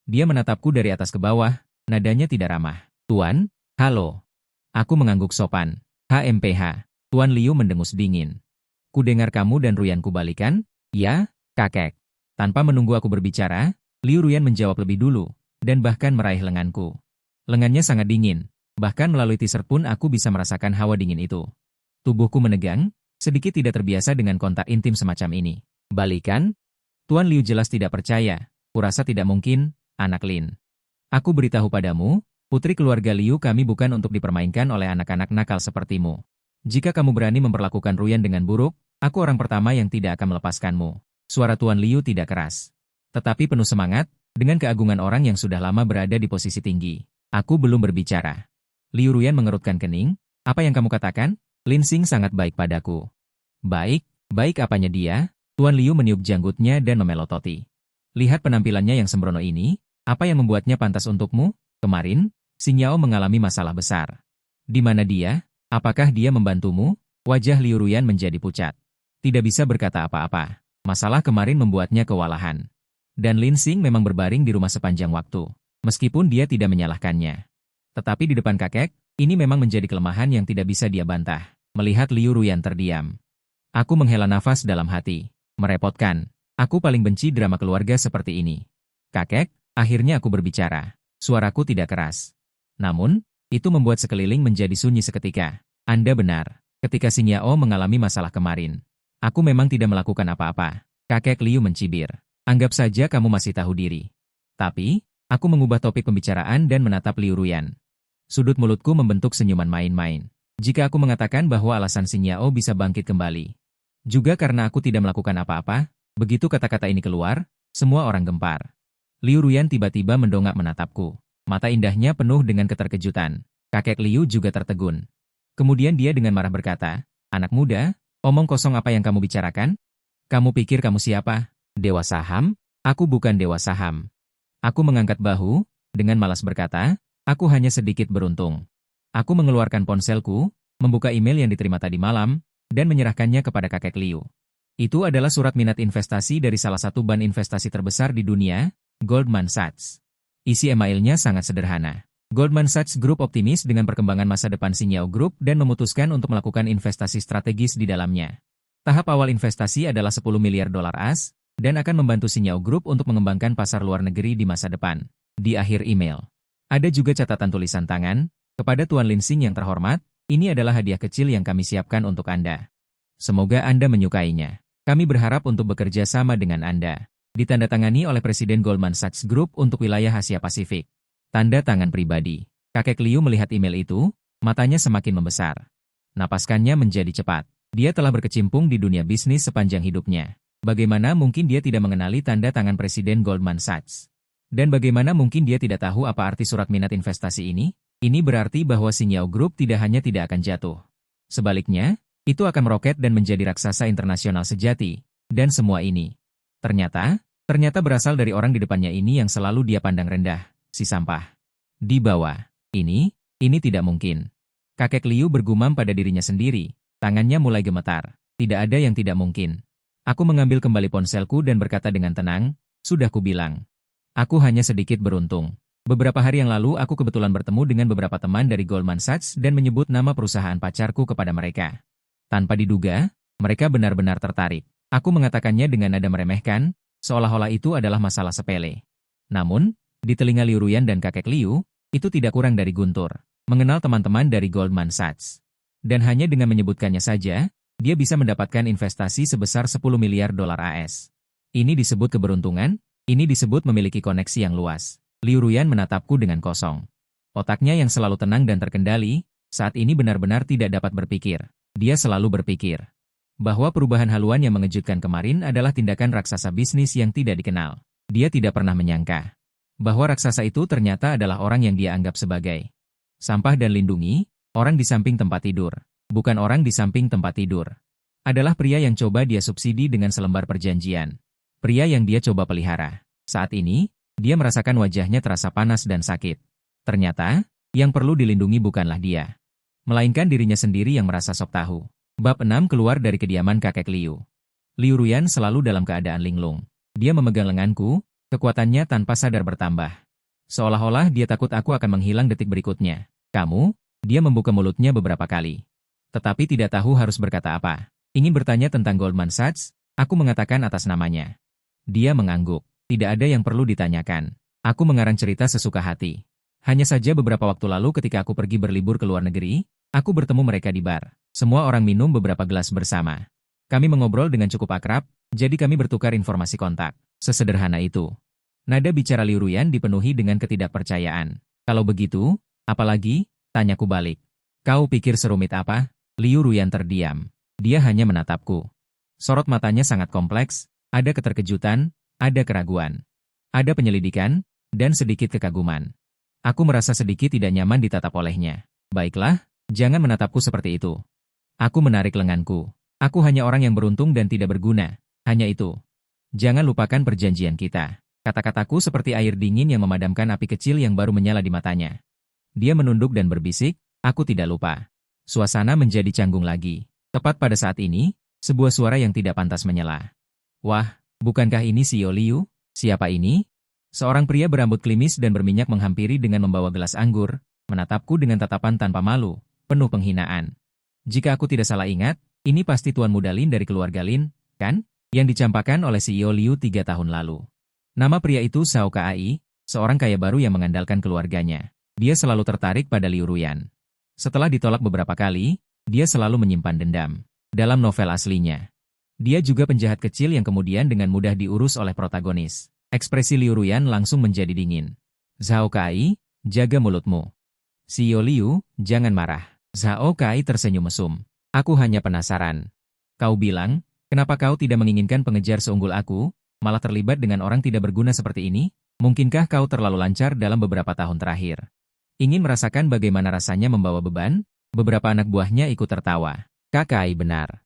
Dia menatapku dari atas ke bawah, nadanya tidak ramah. Tuan, halo. Aku mengangguk sopan. HMPH. Tuan Liu mendengus dingin. Kudengar kamu dan Ruyan kubalikan? Ya, kakek. Tanpa menunggu aku berbicara, Liu Ruyan menjawab lebih dulu, dan bahkan meraih lenganku. Lengannya sangat dingin, bahkan melalui t-shirt pun aku bisa merasakan hawa dingin itu. Tubuhku menegang, sedikit tidak terbiasa dengan kontak intim semacam ini. Balikan? Tuan Liu jelas tidak percaya. Kurasa tidak mungkin, anak Lin. Aku beritahu padamu, putri keluarga Liu kami bukan untuk dipermainkan oleh anak-anak nakal sepertimu. Jika kamu berani memperlakukan Ruyan dengan buruk, aku orang pertama yang tidak akan melepaskanmu. Suara Tuan Liu tidak keras, tetapi penuh semangat, dengan keagungan orang yang sudah lama berada di posisi tinggi. Aku belum berbicara. Liu Ruyan mengerutkan kening. Apa yang kamu katakan? Lin Xing sangat baik padaku. Baik, baik apanya dia? Tuan Liu meniup janggutnya dan memelototi. Lihat penampilannya yang sembrono ini, apa yang membuatnya pantas untukmu? Kemarin, Xing Yao mengalami masalah besar. Di mana dia? Apakah dia membantumu? Wajah Liu Ruyan menjadi pucat. Tidak bisa berkata apa-apa. Masalah kemarin membuatnya kewalahan. Dan Lin Xing memang berbaring di rumah sepanjang waktu. Meskipun dia tidak menyalahkannya. Tetapi di depan kakek, ini memang menjadi kelemahan yang tidak bisa dia bantah. Melihat Liu Ruyan terdiam. Aku menghela nafas dalam hati. Merepotkan. Aku paling benci drama keluarga seperti ini. Kakek, akhirnya aku berbicara. Suaraku tidak keras. Namun, itu membuat sekeliling menjadi sunyi seketika. Anda benar. Ketika Xing Yao mengalami masalah kemarin. Aku memang tidak melakukan apa-apa. Kakek Liu mencibir. Anggap saja kamu masih tahu diri. Tapi, aku mengubah topik pembicaraan dan menatap Liu Ruyan. Sudut mulutku membentuk senyuman main-main. Jika aku mengatakan bahwa alasan Xing Yao bisa bangkit kembali. Juga karena aku tidak melakukan apa-apa, begitu kata-kata ini keluar, semua orang gempar. Liu Ruyan tiba-tiba mendongak menatapku. Mata indahnya penuh dengan keterkejutan. Kakek Liu juga tertegun. Kemudian dia dengan marah berkata, anak muda, omong kosong apa yang kamu bicarakan? Kamu pikir kamu siapa? Dewa saham? Aku bukan dewa saham. Aku mengangkat bahu, dengan malas berkata, aku hanya sedikit beruntung. Aku mengeluarkan ponselku, membuka email yang diterima tadi malam, dan menyerahkannya kepada kakek Liu. Itu adalah surat minat investasi dari salah satu bank investasi terbesar di dunia, Goldman Sachs. Isi emailnya sangat sederhana. Goldman Sachs Group optimis dengan perkembangan masa depan Xing Yao Group dan memutuskan untuk melakukan investasi strategis di dalamnya. Tahap awal investasi adalah 10 miliar dolar AS, dan akan membantu Xing Yao Group untuk mengembangkan pasar luar negeri di masa depan. Di akhir email, ada juga catatan tulisan tangan, kepada Tuan Lin Xing yang terhormat, ini adalah hadiah kecil yang kami siapkan untuk Anda. Semoga Anda menyukainya. Kami berharap untuk bekerja sama dengan Anda. Ditandatangani oleh Presiden Goldman Sachs Group untuk wilayah Asia Pasifik. Tanda tangan pribadi. Kakek Liu melihat email itu, matanya semakin membesar. Napaskannya menjadi cepat. Dia telah berkecimpung di dunia bisnis sepanjang hidupnya. Bagaimana mungkin dia tidak mengenali tanda tangan Presiden Goldman Sachs? Dan bagaimana mungkin dia tidak tahu apa arti surat minat investasi ini? Ini berarti bahwa Xing Yao Group tidak hanya tidak akan jatuh. Sebaliknya, itu akan meroket dan menjadi raksasa internasional sejati. Dan semua ini. Ternyata berasal dari orang di depannya ini yang selalu dia pandang rendah. Si sampah. Di bawah. Ini tidak mungkin. Kakek Liu bergumam pada dirinya sendiri. Tangannya mulai gemetar. Tidak ada yang tidak mungkin. Aku mengambil kembali ponselku dan berkata dengan tenang, sudah kubilang. Aku hanya sedikit beruntung. Beberapa hari yang lalu aku kebetulan bertemu dengan beberapa teman dari Goldman Sachs dan menyebut nama perusahaan pacarku kepada mereka. Tanpa diduga, mereka benar-benar tertarik. Aku mengatakannya dengan nada meremehkan, seolah-olah itu adalah masalah sepele. Namun, di telinga Liu Ruyan dan kakek Liu, itu tidak kurang dari guntur. Mengenal teman-teman dari Goldman Sachs. Dan hanya dengan menyebutkannya saja, dia bisa mendapatkan investasi sebesar 10 miliar dolar AS. Ini disebut keberuntungan, ini disebut memiliki koneksi yang luas. Liu Ruyan menatapku dengan kosong. Otaknya yang selalu tenang dan terkendali, saat ini benar-benar tidak dapat berpikir. Dia selalu berpikir bahwa perubahan haluan yang mengejutkan kemarin adalah tindakan raksasa bisnis yang tidak dikenal. Dia tidak pernah menyangka bahwa raksasa itu ternyata adalah orang yang dia anggap sebagai sampah dan lindungi, orang di samping tempat tidur. Bukan orang di samping tempat tidur. Adalah pria yang coba dia subsidi dengan selembar perjanjian. Pria yang dia coba pelihara. Saat ini, dia merasakan wajahnya terasa panas dan sakit. Ternyata, yang perlu dilindungi bukanlah dia. Melainkan dirinya sendiri yang merasa sok tahu. Bab 6 keluar dari kediaman kakek Liu. Liu Ruyan selalu dalam keadaan linglung. Dia memegang lenganku, kekuatannya tanpa sadar bertambah. Seolah-olah dia takut aku akan menghilang detik berikutnya. Kamu? Dia membuka mulutnya beberapa kali. Tetapi tidak tahu harus berkata apa. Ingin bertanya tentang Goldman Sachs, aku mengatakan atas namanya. Dia mengangguk. Tidak ada yang perlu ditanyakan. Aku mengarang cerita sesuka hati. Hanya saja beberapa waktu lalu ketika aku pergi berlibur ke luar negeri, aku bertemu mereka di bar. Semua orang minum beberapa gelas bersama. Kami mengobrol dengan cukup akrab, jadi kami bertukar informasi kontak. Sesederhana itu. Nada bicara Liu Ruyan dipenuhi dengan ketidakpercayaan. Kalau begitu, apalagi? Tanyaku balik. Kau pikir serumit apa? Liu Ruyan terdiam. Dia hanya menatapku. Sorot matanya sangat kompleks, ada keterkejutan, ada keraguan, ada penyelidikan, dan sedikit kekaguman. Aku merasa sedikit tidak nyaman ditatap olehnya. Baiklah, jangan menatapku seperti itu. Aku menarik lenganku. Aku hanya orang yang beruntung dan tidak berguna. Hanya itu. Jangan lupakan perjanjian kita. Kata-kataku seperti air dingin yang memadamkan api kecil yang baru menyala di matanya. Dia menunduk dan berbisik, aku tidak lupa. Suasana menjadi canggung lagi. Tepat pada saat ini, sebuah suara yang tidak pantas menyela. Wah, bukankah ini Xiao Liu? Siapa ini? Seorang pria berambut klimis dan berminyak menghampiri dengan membawa gelas anggur, menatapku dengan tatapan tanpa malu, penuh penghinaan. Jika aku tidak salah ingat, ini pasti Tuan Muda Lin dari keluarga Lin, kan? Yang dicampakkan oleh Xiao Liu 3 tahun lalu. Nama pria itu Shao Kai, seorang kaya baru yang mengandalkan keluarganya. Dia selalu tertarik pada Liu Ruyan. Setelah ditolak beberapa kali, dia selalu menyimpan dendam. Dalam novel aslinya, dia juga penjahat kecil yang kemudian dengan mudah diurus oleh protagonis. Ekspresi Liu Ruyan langsung menjadi dingin. Zhao Kai, jaga mulutmu. Xiao Liu, jangan marah. Zhao Kai tersenyum mesum. Aku hanya penasaran. Kau bilang, kenapa kau tidak menginginkan pengejar seunggul aku, malah terlibat dengan orang tidak berguna seperti ini? Mungkinkah kau terlalu lancar dalam beberapa tahun terakhir? Ingin merasakan bagaimana rasanya membawa beban? Beberapa anak buahnya ikut tertawa. Kakai benar.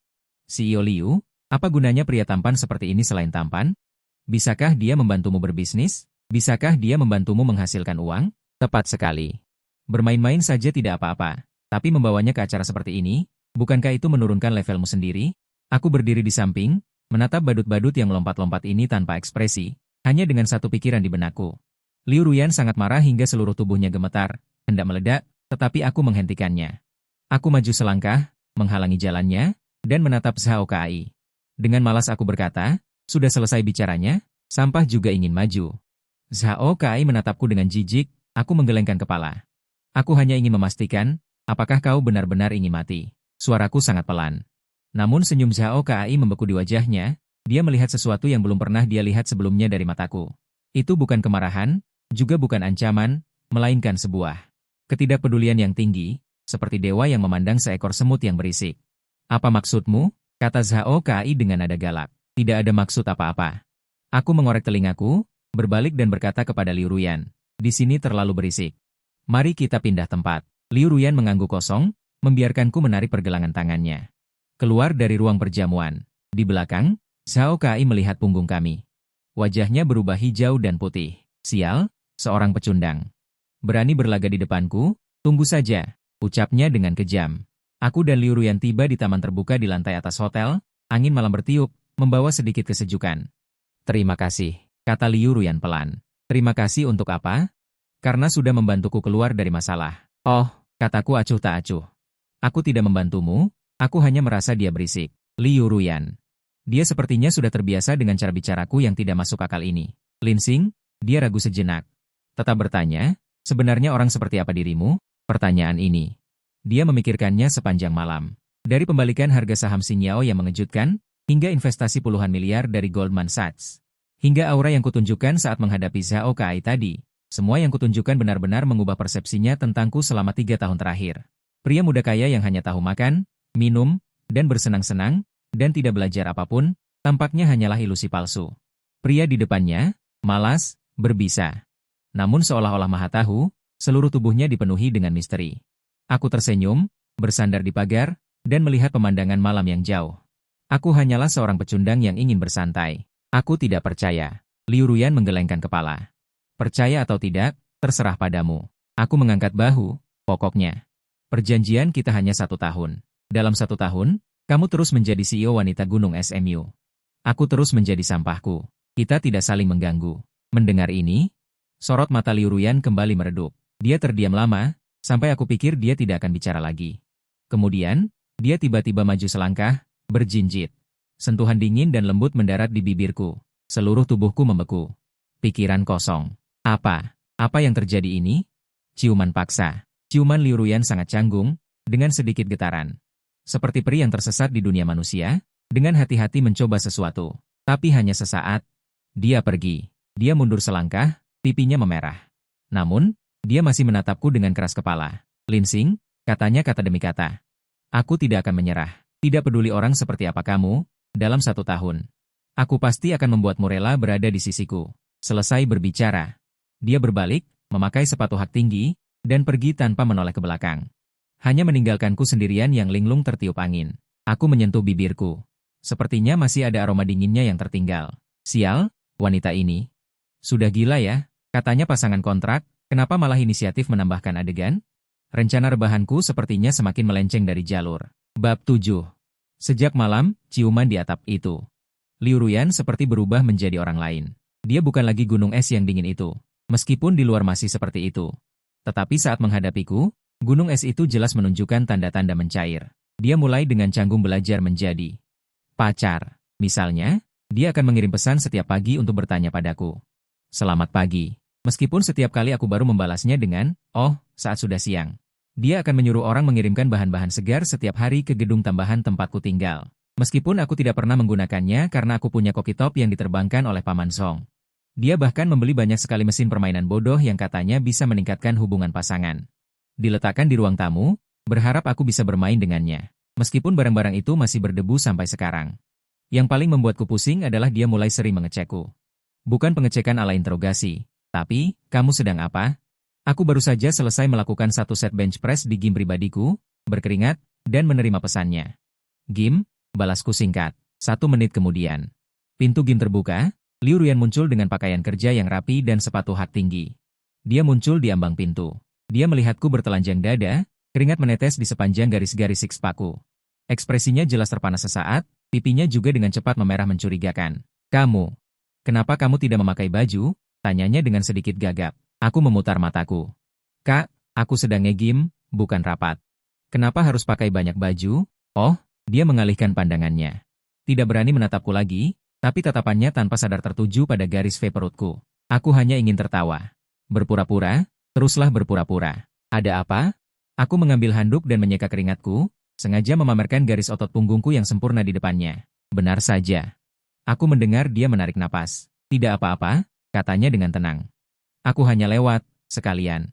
Xiao Liu, apa gunanya pria tampan seperti ini selain tampan? Bisakah dia membantumu berbisnis? Bisakah dia membantumu menghasilkan uang? Tepat sekali. Bermain-main saja tidak apa-apa, tapi membawanya ke acara seperti ini, bukankah itu menurunkan levelmu sendiri? Aku berdiri di samping, menatap badut-badut yang melompat-lompat ini tanpa ekspresi, hanya dengan satu pikiran di benakku. Liu Ruyan sangat marah hingga seluruh tubuhnya gemetar, hendak meledak, tetapi aku menghentikannya. Aku maju selangkah, menghalangi jalannya, dan menatap Zhao Kai. Dengan malas aku berkata, sudah selesai bicaranya, sampah juga ingin maju. Zhao Kai menatapku dengan jijik, aku menggelengkan kepala. Aku hanya ingin memastikan, apakah kau benar-benar ingin mati? Suaraku sangat pelan. Namun senyum Zhao Kai membeku di wajahnya, dia melihat sesuatu yang belum pernah dia lihat sebelumnya dari mataku. Itu bukan kemarahan, juga bukan ancaman, melainkan sebuah ketidakpedulian yang tinggi, seperti dewa yang memandang seekor semut yang berisik. Apa maksudmu? Kata Zhao Kai dengan nada galak. Tidak ada maksud apa-apa. Aku mengorek telingaku, berbalik dan berkata kepada Liu Ruyan, di sini terlalu berisik. Mari kita pindah tempat. Liu Ruyan mengangguk kosong, membiarkanku menarik pergelangan tangannya. Keluar dari ruang perjamuan. Di belakang, Zhao Kai melihat punggung kami. Wajahnya berubah hijau dan putih. Sial, seorang pecundang. Berani berlaga di depanku? Tunggu saja, ucapnya dengan kejam. Aku dan Liu Ruyan tiba di taman terbuka di lantai atas hotel, angin malam bertiup, membawa sedikit kesejukan. Terima kasih, kata Liu Ruyan pelan. Terima kasih untuk apa? Karena sudah membantuku keluar dari masalah. Oh, kataku acuh tak acuh. Aku tidak membantumu, aku hanya merasa dia berisik. Liu Ruyan. Dia sepertinya sudah terbiasa dengan cara bicaraku yang tidak masuk akal ini. Linsing, dia ragu sejenak. Tetap bertanya, sebenarnya orang seperti apa dirimu? Pertanyaan ini. Dia memikirkannya sepanjang malam. Dari pembalikan harga saham Xingyao yang mengejutkan, hingga investasi puluhan miliar dari Goldman Sachs. Hingga aura yang kutunjukkan saat menghadapi Zhao Kai tadi. Semua yang kutunjukkan benar-benar mengubah persepsinya tentangku selama 3 tahun terakhir. Pria muda kaya yang hanya tahu makan, minum, dan bersenang-senang, dan tidak belajar apapun, tampaknya hanyalah ilusi palsu. Pria di depannya, malas, berbisa. Namun seolah-olah maha tahu, seluruh tubuhnya dipenuhi dengan misteri. Aku tersenyum, bersandar di pagar, dan melihat pemandangan malam yang jauh. Aku hanyalah seorang pecundang yang ingin bersantai. Aku tidak percaya. Liu Ruyan menggelengkan kepala. Percaya atau tidak, terserah padamu. Aku mengangkat bahu, pokoknya. Perjanjian kita hanya 1 tahun. Dalam 1 tahun, kamu terus menjadi CEO wanita Gunung SMU. Aku terus menjadi sampahku. Kita tidak saling mengganggu. Mendengar ini, sorot mata Liu Ruyan kembali meredup. Dia terdiam lama, sampai aku pikir dia tidak akan bicara lagi. Kemudian, dia tiba-tiba maju selangkah, berjinjit. Sentuhan dingin dan lembut mendarat di bibirku. Seluruh tubuhku membeku. Pikiran kosong. Apa yang terjadi ini? Ciuman paksa. Ciuman Liu Ruyan sangat canggung, dengan sedikit getaran. Seperti peri yang tersesat di dunia manusia, dengan hati-hati mencoba sesuatu. Tapi hanya sesaat. Dia pergi. Dia mundur selangkah, pipinya memerah. Namun, dia masih menatapku dengan keras kepala. Linsing, katanya kata demi kata. Aku tidak akan menyerah. Tidak peduli orang seperti apa kamu, dalam 1 tahun. Aku pasti akan membuatmu rela berada di sisiku. Selesai berbicara. Dia berbalik, memakai sepatu hak tinggi, dan pergi tanpa menoleh ke belakang. Hanya meninggalkanku sendirian yang linglung tertiup angin. Aku menyentuh bibirku. Sepertinya masih ada aroma dinginnya yang tertinggal. Sial, wanita ini. Sudah gila ya, katanya pasangan kontrak, kenapa malah inisiatif menambahkan adegan? Rencana rebahanku sepertinya semakin melenceng dari jalur. Bab 7. Sejak malam, ciuman di atap itu. Liu Ruyan seperti berubah menjadi orang lain. Dia bukan lagi gunung es yang dingin itu, meskipun di luar masih seperti itu. Tetapi saat menghadapiku, gunung es itu jelas menunjukkan tanda-tanda mencair. Dia mulai dengan canggung belajar menjadi pacar. Misalnya, dia akan mengirim pesan setiap pagi untuk bertanya padaku. Selamat pagi. Meskipun setiap kali aku baru membalasnya dengan, oh, saat sudah siang. Dia akan menyuruh orang mengirimkan bahan-bahan segar setiap hari ke gedung tambahan tempatku tinggal. Meskipun aku tidak pernah menggunakannya karena aku punya koki top yang diterbangkan oleh Paman Song. Dia bahkan membeli banyak sekali mesin permainan bodoh yang katanya bisa meningkatkan hubungan pasangan. Diletakkan di ruang tamu, berharap aku bisa bermain dengannya. Meskipun barang-barang itu masih berdebu sampai sekarang. Yang paling membuatku pusing adalah dia mulai sering mengecekku. Bukan pengecekan ala interogasi, tapi, kamu sedang apa? Aku baru saja selesai melakukan satu set bench press di gym pribadiku, berkeringat, dan menerima pesannya. Gym? Balasku singkat. 1 menit kemudian. Pintu gym terbuka, Liu Ruyan muncul dengan pakaian kerja yang rapi dan sepatu hak tinggi. Dia muncul di ambang pintu. Dia melihatku bertelanjang dada, keringat menetes di sepanjang garis-garis six-packku. Ekspresinya jelas terpana sesaat, pipinya juga dengan cepat memerah mencurigakan. Kamu, kenapa kamu tidak memakai baju? Tanyanya dengan sedikit gagap. Aku memutar mataku. Kak, aku sedang nge-gym, bukan rapat. Kenapa harus pakai banyak baju? Oh, dia mengalihkan pandangannya. Tidak berani menatapku lagi, tapi tatapannya tanpa sadar tertuju pada garis V perutku. Aku hanya ingin tertawa. Berpura-pura, teruslah berpura-pura. Ada apa? Aku mengambil handuk dan menyeka keringatku, sengaja memamerkan garis otot punggungku yang sempurna di depannya. Benar saja. Aku mendengar dia menarik napas. Tidak apa-apa, katanya dengan tenang. Aku hanya lewat, sekalian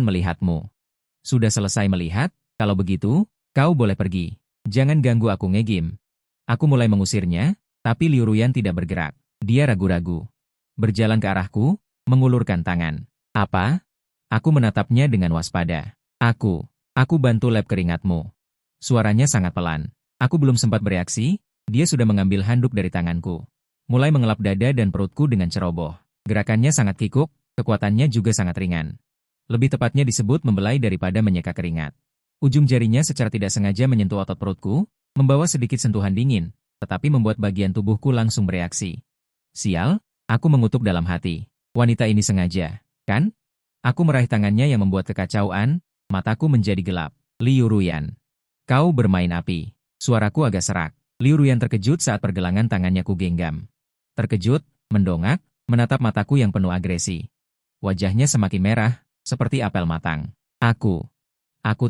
melihatmu. Sudah selesai melihat? Kalau begitu, kau boleh pergi. Jangan ganggu aku nge-gym. Aku mulai mengusirnya, tapi Liu Ruyan tidak bergerak. Dia ragu-ragu. Berjalan ke arahku, mengulurkan tangan. Apa? Aku menatapnya dengan waspada. Aku bantu lap keringatmu. Suaranya sangat pelan. Aku belum sempat bereaksi, dia sudah mengambil handuk dari tanganku. Mulai mengelap dada dan perutku dengan ceroboh. Gerakannya sangat kikuk, kekuatannya juga sangat ringan. Lebih tepatnya disebut membelai daripada menyeka keringat. Ujung jarinya secara tidak sengaja menyentuh otot perutku, membawa sedikit sentuhan dingin, tetapi membuat bagian tubuhku langsung bereaksi. Sial, aku mengutuk dalam hati. Wanita ini sengaja, kan? Aku meraih tangannya yang membuat kekacauan, mataku menjadi gelap. Liu Ruyan. Kau bermain api. Suaraku agak serak. Liu Ruyan terkejut saat pergelangan tangannya ku genggam. Terkejut, mendongak, menatap mataku yang penuh agresi. Wajahnya semakin merah, seperti apel matang. Aku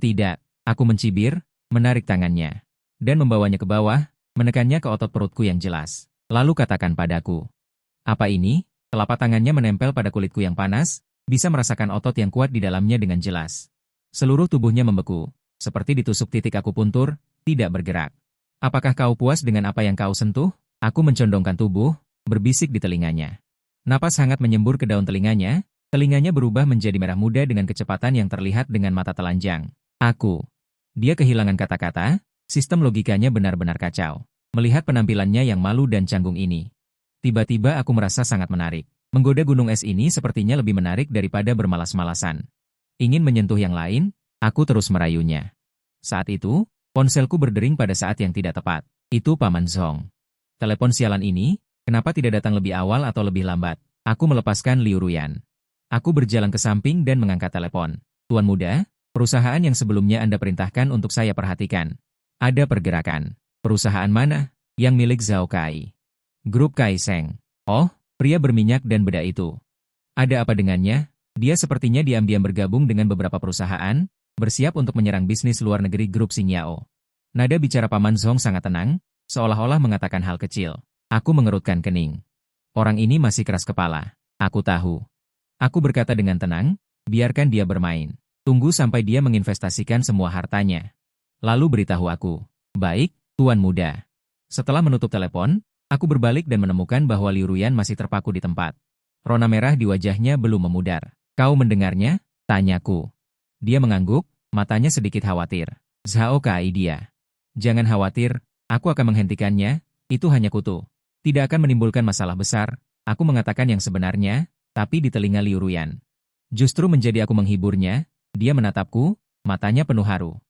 tidak. Aku mencibir, menarik tangannya. Dan membawanya ke bawah, menekannya ke otot perutku yang jelas. Lalu katakan padaku. Apa ini? Telapak tangannya menempel pada kulitku yang panas, bisa merasakan otot yang kuat di dalamnya dengan jelas. Seluruh tubuhnya membeku, seperti ditusuk titik akupuntur, tidak bergerak. Apakah kau puas dengan apa yang kau sentuh? Aku mencondongkan tubuh, berbisik di telinganya. Napas hangat menyembur ke daun telinganya berubah menjadi merah muda dengan kecepatan yang terlihat dengan mata telanjang. Dia kehilangan kata-kata, sistem logikanya benar-benar kacau. Melihat penampilannya yang malu dan canggung ini. Tiba-tiba aku merasa sangat menarik. Menggoda gunung es ini sepertinya lebih menarik daripada bermalas-malasan. Ingin menyentuh yang lain, aku terus merayunya. Saat itu, ponselku berdering pada saat yang tidak tepat. Itu Paman Song. Telepon sialan ini, kenapa tidak datang lebih awal atau lebih lambat? Aku melepaskan Liu Ruyan. Aku berjalan ke samping dan mengangkat telepon. Tuan muda, perusahaan yang sebelumnya Anda perintahkan untuk saya perhatikan. Ada pergerakan. Perusahaan mana? Yang milik Zhao Kai. Grup Kai Seng. Oh, pria berminyak dan bedak itu. Ada apa dengannya? Dia sepertinya diam-diam bergabung dengan beberapa perusahaan, bersiap untuk menyerang bisnis luar negeri grup Xingyao. Nada bicara Paman Zhong sangat tenang, seolah-olah mengatakan hal kecil. Aku mengerutkan kening. Orang ini masih keras kepala. Aku tahu. Aku berkata dengan tenang, biarkan dia bermain. Tunggu sampai dia menginvestasikan semua hartanya. Lalu beritahu aku. Baik, Tuan muda. Setelah menutup telepon, aku berbalik dan menemukan bahwa Liu Ruyan masih terpaku di tempat. Rona merah di wajahnya belum memudar. Kau mendengarnya? Tanyaku. Dia mengangguk, Matanya sedikit khawatir. Zhao Kai dia. Jangan khawatir, aku akan menghentikannya, itu hanya kutu. Tidak akan menimbulkan masalah besar, aku mengatakan yang sebenarnya, tapi di telinga Liu Ruyan. Justru menjadi aku menghiburnya, dia menatapku, matanya penuh haru.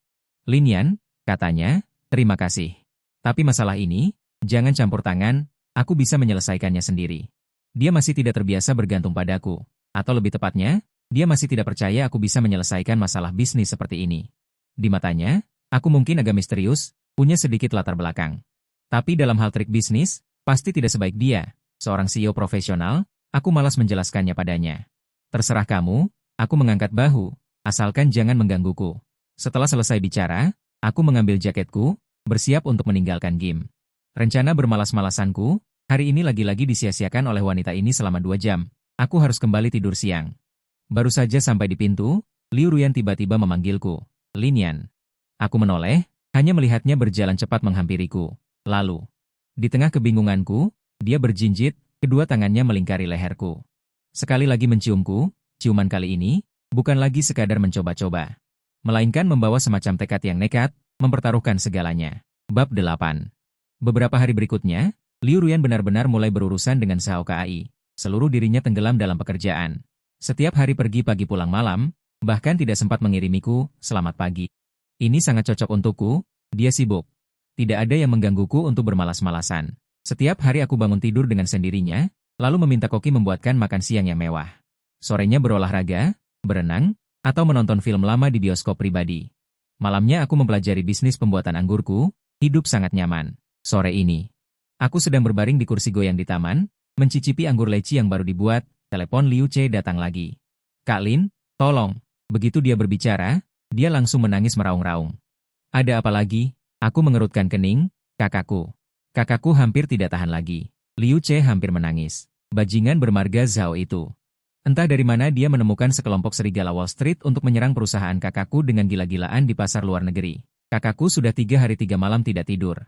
Lin Yan, katanya, terima kasih. Tapi masalah ini, jangan campur tangan, aku bisa menyelesaikannya sendiri. Dia masih tidak terbiasa bergantung padaku. Atau lebih tepatnya, dia masih tidak percaya aku bisa menyelesaikan masalah bisnis seperti ini. Di matanya, aku mungkin agak misterius, punya sedikit latar belakang. Tapi dalam hal trik bisnis, pasti tidak sebaik dia. Seorang CEO profesional, aku malas menjelaskannya padanya. Terserah kamu, aku mengangkat bahu, asalkan jangan menggangguku. Setelah selesai bicara, aku mengambil jaketku, bersiap untuk meninggalkan game. Rencana bermalas-malasanku, hari ini lagi-lagi disia-siakan oleh wanita ini selama 2 jam. Aku harus kembali tidur siang. Baru saja sampai di pintu, Liu Ruyan tiba-tiba memanggilku. Lin Yan. Aku menoleh, hanya melihatnya berjalan cepat menghampiriku. Lalu, di tengah kebingunganku, dia berjinjit, kedua tangannya melingkari leherku. Sekali lagi menciumku, ciuman kali ini, bukan lagi sekadar mencoba-coba. Melainkan membawa semacam tekad yang nekat, mempertaruhkan segalanya. Bab 8. Beberapa hari berikutnya, Liu Ruyan benar-benar mulai berurusan dengan Zhao Kai. Seluruh dirinya tenggelam dalam pekerjaan. Setiap hari pergi pagi pulang malam, bahkan tidak sempat mengirimiku, selamat pagi. Ini sangat cocok untukku, dia sibuk. Tidak ada yang menggangguku untuk bermalas-malasan. Setiap hari aku bangun tidur dengan sendirinya, lalu meminta Koki membuatkan makan siang yang mewah. Sorenya berolahraga, berenang, atau menonton film lama di bioskop pribadi. Malamnya aku mempelajari bisnis pembuatan anggurku, hidup sangat nyaman. Sore ini, aku sedang berbaring di kursi goyang di taman, mencicipi anggur leci yang baru dibuat, telepon Liu Che datang lagi. Kak Lin, tolong. Begitu dia berbicara, dia langsung menangis meraung-raung. Ada apa lagi? Aku mengerutkan kening, kakakku. Kakakku hampir tidak tahan lagi. Liu Che hampir menangis. Bajingan bermarga Zhao itu. Entah dari mana dia menemukan sekelompok serigala Wall Street untuk menyerang perusahaan kakakku dengan gila-gilaan di pasar luar negeri. Kakakku sudah 3 hari 3 malam tidak tidur.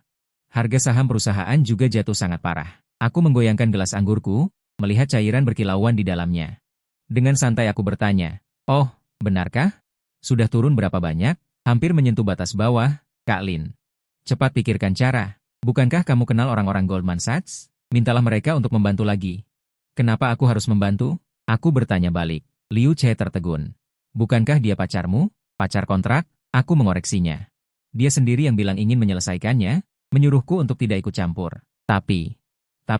Harga saham perusahaan juga jatuh sangat parah. Aku menggoyangkan gelas anggurku, melihat cairan berkilauan di dalamnya. Dengan santai aku bertanya, "Oh, benarkah? Sudah turun berapa banyak?" Hampir menyentuh batas bawah, Kak Lin. Cepat pikirkan cara. Bukankah kamu kenal orang-orang Goldman Sachs? Mintalah mereka untuk membantu lagi. Kenapa aku harus membantu? Aku bertanya balik. Liu Che tertegun. Bukankah dia pacarmu? Pacar kontrak? Aku mengoreksinya. Dia sendiri yang bilang ingin menyelesaikannya, menyuruhku untuk tidak ikut campur. Tapi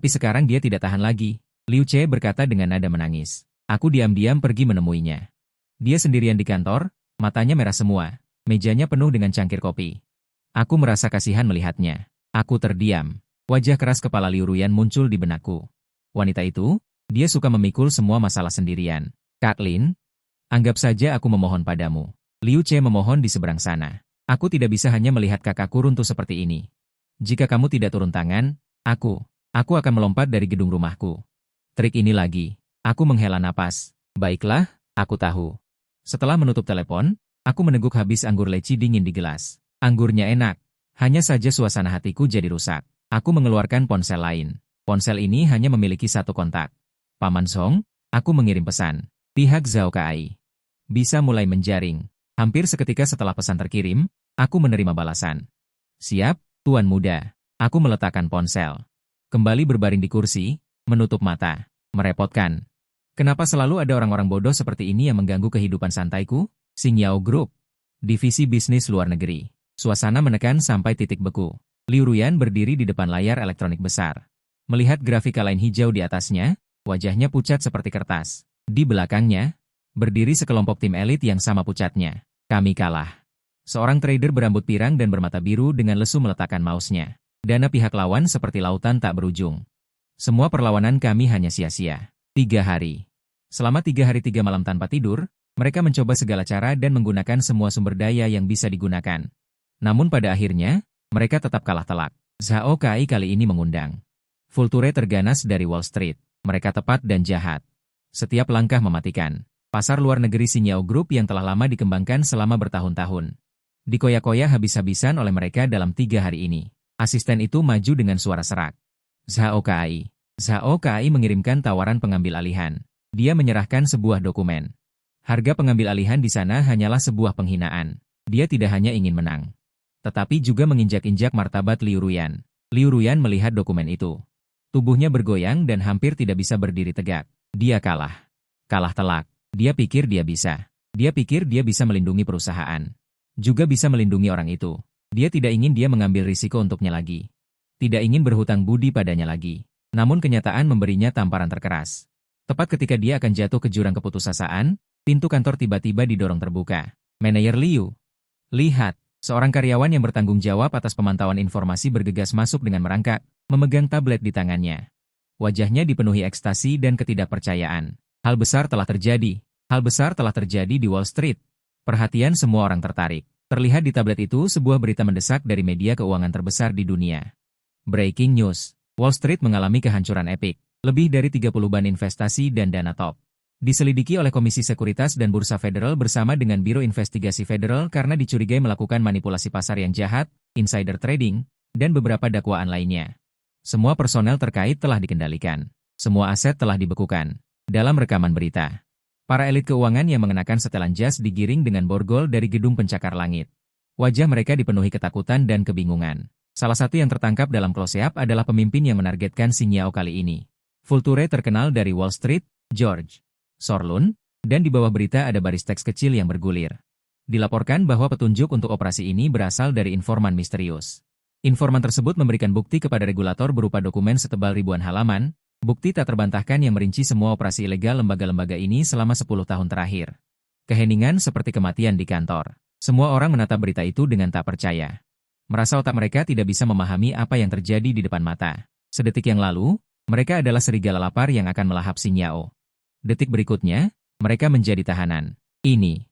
sekarang dia tidak tahan lagi. Liu Che berkata dengan nada menangis. Aku diam-diam pergi menemuinya. Dia sendirian di kantor, matanya merah semua. Mejanya penuh dengan cangkir kopi. Aku merasa kasihan melihatnya. Aku terdiam. Wajah keras kepala Liu Ruyan muncul di benakku. Wanita itu, dia suka memikul semua masalah sendirian. Kak Lin, anggap saja aku memohon padamu. Liu Che memohon di seberang sana. Aku tidak bisa hanya melihat kakakku runtuh seperti ini. Jika kamu tidak turun tangan, aku akan melompat dari gedung rumahku. Trik ini lagi. Aku menghela napas. Baiklah, aku tahu. Setelah menutup telepon, aku meneguk habis anggur leci dingin di gelas. Anggurnya enak. Hanya saja suasana hatiku jadi rusak. Aku mengeluarkan ponsel lain. Ponsel ini hanya memiliki 1 kontak. Paman Song, aku mengirim pesan. Pihak Zhao Kai. Bisa mulai menjaring. Hampir seketika setelah pesan terkirim, aku menerima balasan. Siap, Tuan Muda. Aku meletakkan ponsel. Kembali berbaring di kursi, menutup mata. Merepotkan. Kenapa selalu ada orang-orang bodoh seperti ini yang mengganggu kehidupan santaiku? Xingyao Group. Divisi bisnis luar negeri. Suasana menekan sampai titik beku. Liu Ruyan berdiri di depan layar elektronik besar. Melihat grafika lain hijau di atasnya, wajahnya pucat seperti kertas. Di belakangnya, berdiri sekelompok tim elit yang sama pucatnya. Kami kalah. Seorang trader berambut pirang dan bermata biru dengan lesu meletakkan mouse-nya. Dana pihak lawan seperti lautan tak berujung. Semua perlawanan kami hanya sia-sia. 3 hari. Selama 3 hari 3 malam tanpa tidur, mereka mencoba segala cara dan menggunakan semua sumber daya yang bisa digunakan. Namun pada akhirnya, mereka tetap kalah telak. Zhao Kai kali ini mengundang. Vulture terganas dari Wall Street. Mereka tepat dan jahat. Setiap langkah mematikan. Pasar luar negeri Xingyao Group yang telah lama dikembangkan selama bertahun-tahun. Dikoyak-koyak habis-habisan oleh mereka dalam 3 hari ini. Asisten itu maju dengan suara serak. Zhao Kai. Zhao Kai mengirimkan tawaran pengambil alihan. Dia menyerahkan sebuah dokumen. Harga pengambil alihan di sana hanyalah sebuah penghinaan. Dia tidak hanya ingin menang, tetapi juga menginjak-injak martabat Liu Ruyan. Liu Ruyan melihat dokumen itu. Tubuhnya bergoyang dan hampir tidak bisa berdiri tegak. Dia kalah. Kalah telak. Dia pikir dia bisa. Dia pikir dia bisa melindungi perusahaan. Juga bisa melindungi orang itu. Dia tidak ingin dia mengambil risiko untuknya lagi. Tidak ingin berhutang budi padanya lagi. Namun kenyataan memberinya tamparan terkeras. Tepat ketika dia akan jatuh ke jurang keputusasaan, pintu kantor tiba-tiba didorong terbuka. Manajer Liu. Lihat, seorang karyawan yang bertanggung jawab atas pemantauan informasi bergegas masuk dengan merangkak, memegang tablet di tangannya. Wajahnya dipenuhi ekstasi dan ketidakpercayaan. Hal besar telah terjadi. Hal besar telah terjadi di Wall Street. Perhatian semua orang tertarik. Terlihat di tablet itu sebuah berita mendesak dari media keuangan terbesar di dunia. Breaking news. Wall Street mengalami kehancuran epik. Lebih dari 30 ban investasi dan dana top diselidiki oleh Komisi Sekuritas dan Bursa Federal bersama dengan Biro Investigasi Federal karena dicurigai melakukan manipulasi pasar yang jahat, insider trading, dan beberapa dakwaan lainnya. Semua personel terkait telah dikendalikan. Semua aset telah dibekukan. Dalam rekaman berita, para elit keuangan yang mengenakan setelan jas digiring dengan borgol dari gedung pencakar langit. Wajah mereka dipenuhi ketakutan dan kebingungan. Salah satu yang tertangkap dalam close-up adalah pemimpin yang menargetkan Xing Yao kali ini. Vulture terkenal dari Wall Street, George Sorlun, dan di bawah berita ada baris teks kecil yang bergulir. Dilaporkan bahwa petunjuk untuk operasi ini berasal dari informan misterius. Informan tersebut memberikan bukti kepada regulator berupa dokumen setebal ribuan halaman, bukti tak terbantahkan yang merinci semua operasi ilegal lembaga-lembaga ini selama 10 tahun terakhir. Keheningan seperti kematian di kantor. Semua orang menatap berita itu dengan tak percaya. Merasa otak mereka tidak bisa memahami apa yang terjadi di depan mata. Sedetik yang lalu, mereka adalah serigala lapar yang akan melahap Xing Yao. Detik berikutnya, mereka menjadi tahanan. Ini.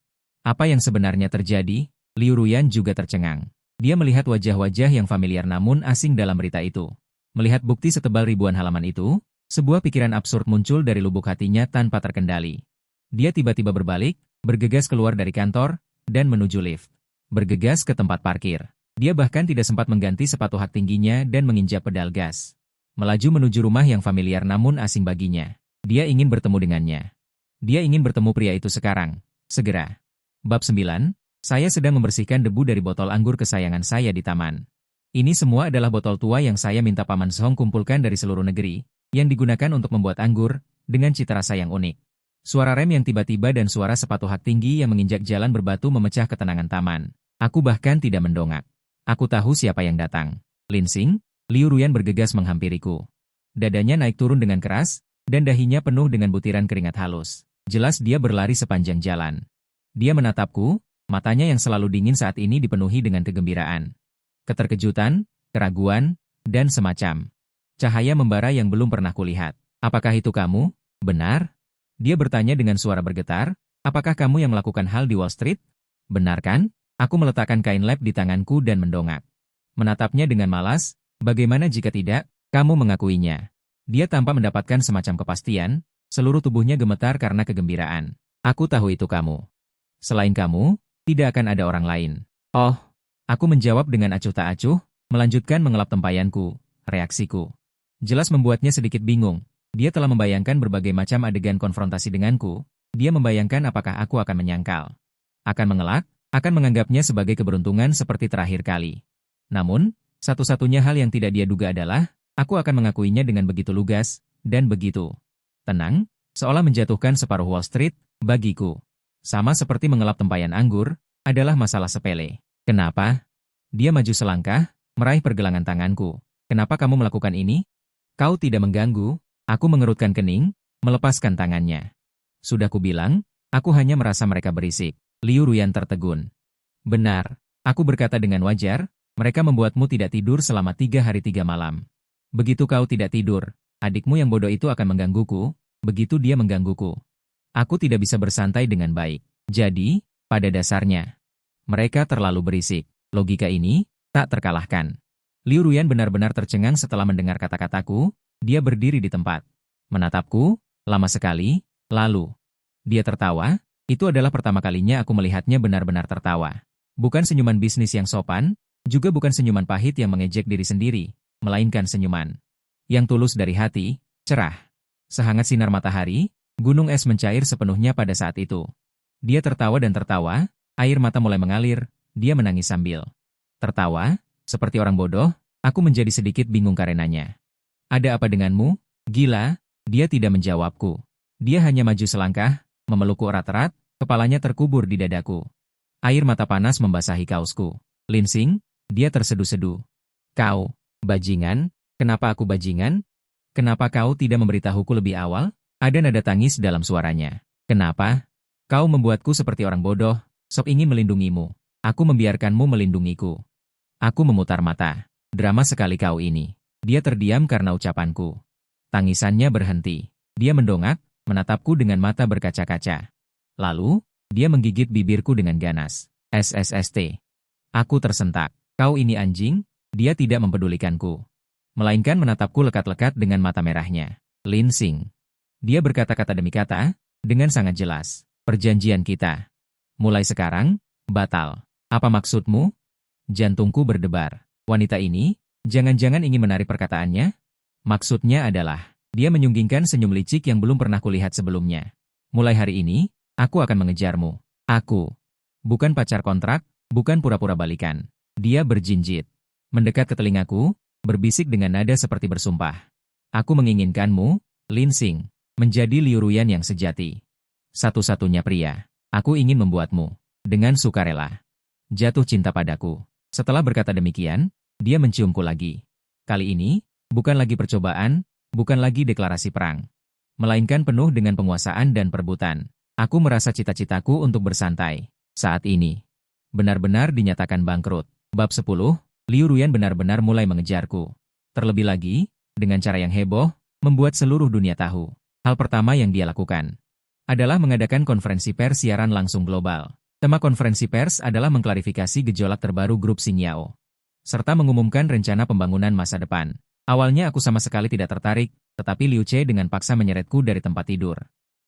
Apa yang sebenarnya terjadi? Liu Ruyan juga tercengang. Dia melihat wajah-wajah yang familiar namun asing dalam berita itu. Melihat bukti setebal ribuan halaman itu, sebuah pikiran absurd muncul dari lubuk hatinya tanpa terkendali. Dia tiba-tiba berbalik, bergegas keluar dari kantor, dan menuju lift. Bergegas ke tempat parkir. Dia bahkan tidak sempat mengganti sepatu hak tingginya dan menginjak pedal gas. Melaju menuju rumah yang familiar namun asing baginya. Dia ingin bertemu dengannya. Dia ingin bertemu pria itu sekarang. Segera. Bab 9. Saya sedang membersihkan debu dari botol anggur kesayangan saya di taman. Ini semua adalah botol tua yang saya minta Paman Song kumpulkan dari seluruh negeri, yang digunakan untuk membuat anggur, dengan cita rasa yang unik. Suara rem yang tiba-tiba dan suara sepatu hak tinggi yang menginjak jalan berbatu memecah ketenangan taman. Aku bahkan tidak mendongak. Aku tahu siapa yang datang. Lin Xing. Liu Ruyan bergegas menghampiriku. Dadanya naik turun dengan keras, dan dahinya penuh dengan butiran keringat halus. Jelas dia berlari sepanjang jalan. Dia menatapku, matanya yang selalu dingin saat ini dipenuhi dengan kegembiraan. Keterkejutan, keraguan, dan semacam cahaya membara yang belum pernah kulihat. Apakah itu kamu? Benar? Dia bertanya dengan suara bergetar, apakah kamu yang melakukan hal di Wall Street? Benar kan? Aku meletakkan kain lap di tanganku dan mendongak. Menatapnya dengan malas, bagaimana jika tidak, kamu mengakuinya. Dia tanpa mendapatkan semacam kepastian, seluruh tubuhnya gemetar karena kegembiraan. Aku tahu itu kamu. Selain kamu, tidak akan ada orang lain. Oh, aku menjawab dengan acuh tak acuh, melanjutkan mengelap tempayanku, reaksiku. Jelas membuatnya sedikit bingung. Dia telah membayangkan berbagai macam adegan konfrontasi denganku. Dia membayangkan apakah aku akan menyangkal. Akan mengelak, akan menganggapnya sebagai keberuntungan seperti terakhir kali. Namun, satu-satunya hal yang tidak dia duga adalah, aku akan mengakuinya dengan begitu lugas, dan begitu tenang, seolah menjatuhkan separuh Wall Street, bagiku. Sama seperti mengelap tempayan anggur, adalah masalah sepele. Kenapa? Dia maju selangkah, meraih pergelangan tanganku. Kenapa kamu melakukan ini? Kau tidak mengganggu, aku mengerutkan kening, melepaskan tangannya. Sudah kubilang, aku hanya merasa mereka berisik. Liu Ruyan tertegun. Benar, aku berkata dengan wajar, mereka membuatmu tidak tidur selama 3 hari 3 malam. Begitu kau tidak tidur, adikmu yang bodoh itu akan menggangguku, begitu dia menggangguku. Aku tidak bisa bersantai dengan baik. Jadi, pada dasarnya, mereka terlalu berisik. Logika ini tak terkalahkan. Liu Ruyan benar-benar tercengang setelah mendengar kata-kataku, dia berdiri di tempat. Menatapku, lama sekali, lalu. Dia tertawa, itu adalah pertama kalinya aku melihatnya benar-benar tertawa. Bukan senyuman bisnis yang sopan, juga bukan senyuman pahit yang mengejek diri sendiri, melainkan senyuman yang tulus dari hati, cerah. Sehangat sinar matahari, gunung es mencair sepenuhnya pada saat itu. Dia tertawa dan tertawa, air mata mulai mengalir, Dia menangis sambil tertawa, seperti orang bodoh. Aku menjadi sedikit bingung karenanya. Ada apa denganmu? Gila, dia tidak menjawabku. Dia hanya maju selangkah, memelukku erat-erat, kepalanya terkubur di dadaku. Air mata panas membasahi kaosku. Linsing, dia terseduh-seduh. Kau, bajingan, kenapa aku bajingan? Kenapa kau tidak memberitahuku lebih awal? Ada nada tangis dalam suaranya. Kenapa? Kau membuatku seperti orang bodoh, sok ingin melindungimu. Aku membiarkanmu melindungiku. Aku memutar mata. Drama sekali kau ini. Dia terdiam karena ucapanku. Tangisannya berhenti. Dia mendongak, menatapku dengan mata berkaca-kaca. Lalu, dia menggigit bibirku dengan ganas. SSST. Aku tersentak. Kau ini anjing? Dia tidak mempedulikanku. Melainkan menatapku lekat-lekat dengan mata merahnya. Linsing. Dia berkata-kata demi kata, dengan sangat jelas. Perjanjian kita. Mulai sekarang, batal. Apa maksudmu? Jantungku berdebar. Wanita ini, jangan-jangan ingin menarik perkataannya? Maksudnya adalah, dia menyunggingkan senyum licik yang belum pernah kulihat sebelumnya. Mulai hari ini, aku akan mengejarmu. Aku. Bukan pacar kontrak, bukan pura-pura balikan. Dia berjinjit. Mendekat ke telingaku, berbisik dengan nada seperti bersumpah. Aku menginginkanmu, Linsing, menjadi Liu Ruyan yang sejati. Satu-satunya pria. Aku ingin membuatmu, dengan sukarela, jatuh cinta padaku. Setelah berkata demikian, dia menciumku lagi. Kali ini, bukan lagi percobaan, bukan lagi deklarasi perang. Melainkan penuh dengan penguasaan dan perebutan. Aku merasa cita-citaku untuk bersantai. Saat ini, benar-benar dinyatakan bangkrut. Bab 10, Liu Ruyan benar-benar mulai mengejarku. Terlebih lagi, dengan cara yang heboh, membuat seluruh dunia tahu. Hal pertama yang dia lakukan adalah mengadakan konferensi pers siaran langsung global. Tema konferensi pers adalah mengklarifikasi gejolak terbaru grup Xinjiao, serta mengumumkan rencana pembangunan masa depan. Awalnya aku sama sekali tidak tertarik, tetapi Liu Che dengan paksa menyeretku dari tempat tidur.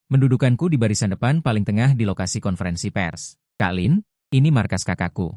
Mendudukanku di barisan depan paling tengah di lokasi konferensi pers. Kak Lin, ini markas kakakku.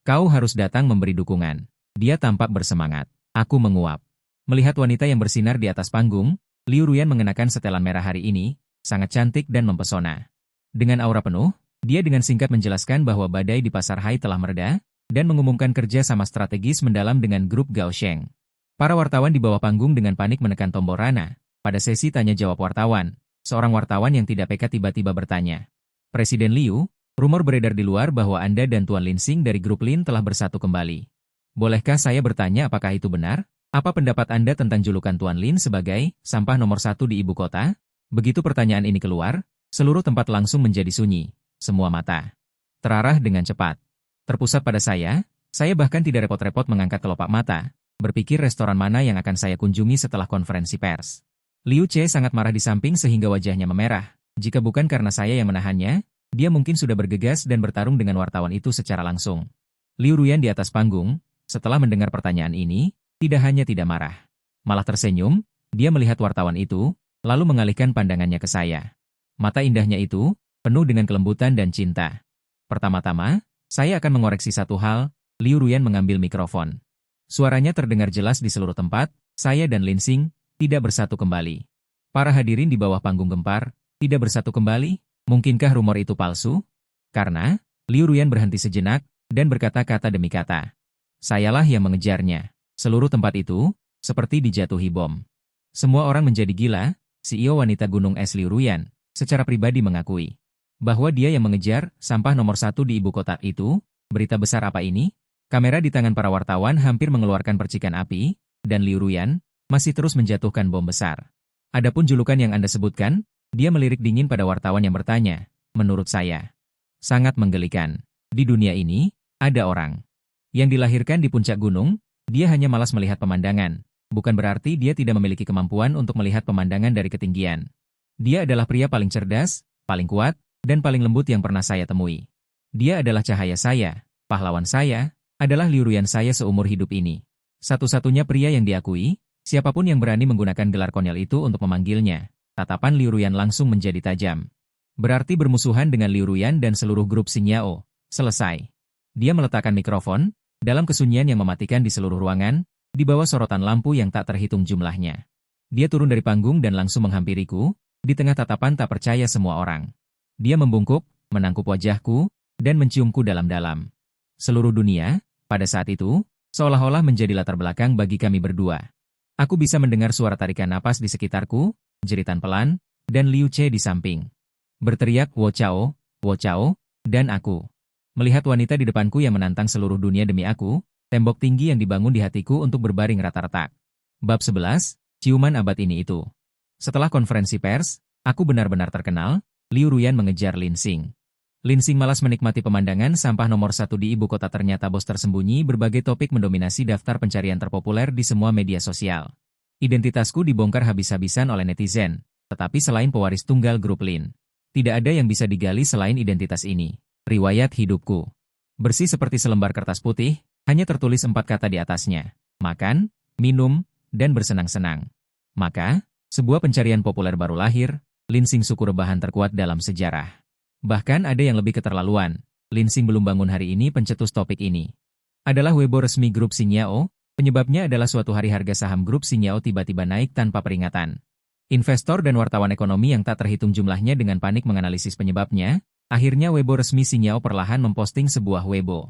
Kau harus datang memberi dukungan. Dia tampak bersemangat. Aku menguap. Melihat wanita yang bersinar di atas panggung, Liu Ruyan mengenakan setelan merah hari ini, sangat cantik dan mempesona. Dengan aura penuh, dia dengan singkat menjelaskan bahwa badai di pasar Hai telah mereda, dan mengumumkan kerja sama strategis mendalam dengan grup Gao Sheng. Para wartawan di bawah panggung dengan panik menekan tombol rana. Pada sesi tanya-jawab wartawan, seorang wartawan yang tidak peka tiba-tiba bertanya, Presiden Liu, rumor beredar di luar bahwa Anda dan Tuan Linsing dari grup Lin telah bersatu kembali. Bolehkah saya bertanya apakah itu benar? Apa pendapat Anda tentang julukan Tuan Lin sebagai sampah nomor satu di ibu kota? Begitu pertanyaan ini keluar, seluruh tempat langsung menjadi sunyi. Semua mata terarah dengan cepat. Terpusat pada saya bahkan tidak repot-repot mengangkat kelopak mata, berpikir restoran mana yang akan saya kunjungi setelah konferensi pers. Liu Che sangat marah di samping sehingga wajahnya memerah. Jika bukan karena saya yang menahannya, dia mungkin sudah bergegas dan bertarung dengan wartawan itu secara langsung. Liu Ruyan di atas panggung, setelah mendengar pertanyaan ini, tidak hanya tidak marah, malah tersenyum. Dia melihat wartawan itu, lalu mengalihkan pandangannya ke saya. Mata indahnya itu penuh dengan kelembutan dan cinta. Pertama-tama, saya akan mengoreksi satu hal. Liu Ruyan mengambil mikrofon. Suaranya terdengar jelas di seluruh tempat. Saya dan Linsing tidak bersatu kembali. Para hadirin di bawah panggung gempar. Tidak bersatu kembali? Mungkinkah rumor itu palsu? Karena Liu Ruyan berhenti sejenak dan berkata-kata demi kata. Sayalah yang mengejarnya. Seluruh tempat itu seperti dijatuhi bom. Semua orang menjadi gila. CEO wanita Gunung Es Liu Ruyan secara pribadi mengakui bahwa dia yang mengejar sampah nomor satu di ibu kota itu. Berita besar apa ini? Kamera di tangan para wartawan hampir mengeluarkan percikan api, dan Liu Ruyan masih terus menjatuhkan bom besar. Adapun julukan yang Anda sebutkan, dia melirik dingin pada wartawan yang bertanya. Menurut saya, sangat menggelikan. Di dunia ini, ada orang yang dilahirkan di puncak gunung, dia hanya malas melihat pemandangan. Bukan berarti dia tidak memiliki kemampuan untuk melihat pemandangan dari ketinggian. Dia adalah pria paling cerdas, paling kuat, dan paling lembut yang pernah saya temui. Dia adalah cahaya saya, pahlawan saya, adalah Liu Ruyan saya seumur hidup ini. Satu-satunya pria yang diakui, siapapun yang berani menggunakan gelar konyol itu untuk memanggilnya. Tatapan Liu Ruyan langsung menjadi tajam. Berarti bermusuhan dengan Liu Ruyan dan seluruh grup Xinjiao. Selesai. Dia meletakkan mikrofon, dalam kesunyian yang mematikan di seluruh ruangan, di bawah sorotan lampu yang tak terhitung jumlahnya. Dia turun dari panggung dan langsung menghampiriku, di tengah tatapan tak percaya semua orang. Dia membungkuk, menangkup wajahku, dan menciumku dalam-dalam. Seluruh dunia, pada saat itu, seolah-olah menjadi latar belakang bagi kami berdua. Aku bisa mendengar suara tarikan napas di sekitarku, jeritan pelan, dan Liu Che di samping. Berteriak Wo Chao, dan aku. Melihat wanita di depanku yang menantang seluruh dunia demi aku, tembok tinggi yang dibangun di hatiku untuk berbaring rata-rata. Bab 11, Ciuman Abad Ini Itu. Setelah konferensi pers, aku benar-benar terkenal, Liu Ruyan mengejar Lin Xing. Lin Xing malas menikmati pemandangan sampah nomor satu di ibu kota. Ternyata bos tersembunyi. Berbagai topik mendominasi daftar pencarian terpopuler di semua media sosial. Identitasku dibongkar habis-habisan oleh netizen, tetapi selain pewaris tunggal grup Lin, tidak ada yang bisa digali selain identitas ini. Riwayat hidupku. Bersih seperti selembar kertas putih, hanya tertulis 4 kata di atasnya. Makan, minum, dan bersenang-senang. Maka, sebuah pencarian populer baru lahir, Lin Xing suku rebahan terkuat dalam sejarah. Bahkan ada yang lebih keterlaluan. Lin Xing belum bangun hari ini. Pencetus topik ini adalah Weibo resmi grup Xingyao. Penyebabnya adalah suatu hari harga saham grup Xingyao tiba-tiba naik tanpa peringatan. Investor dan wartawan ekonomi yang tak terhitung jumlahnya dengan panik menganalisis penyebabnya. Akhirnya Weibo resmi Xingyao perlahan memposting sebuah Weibo.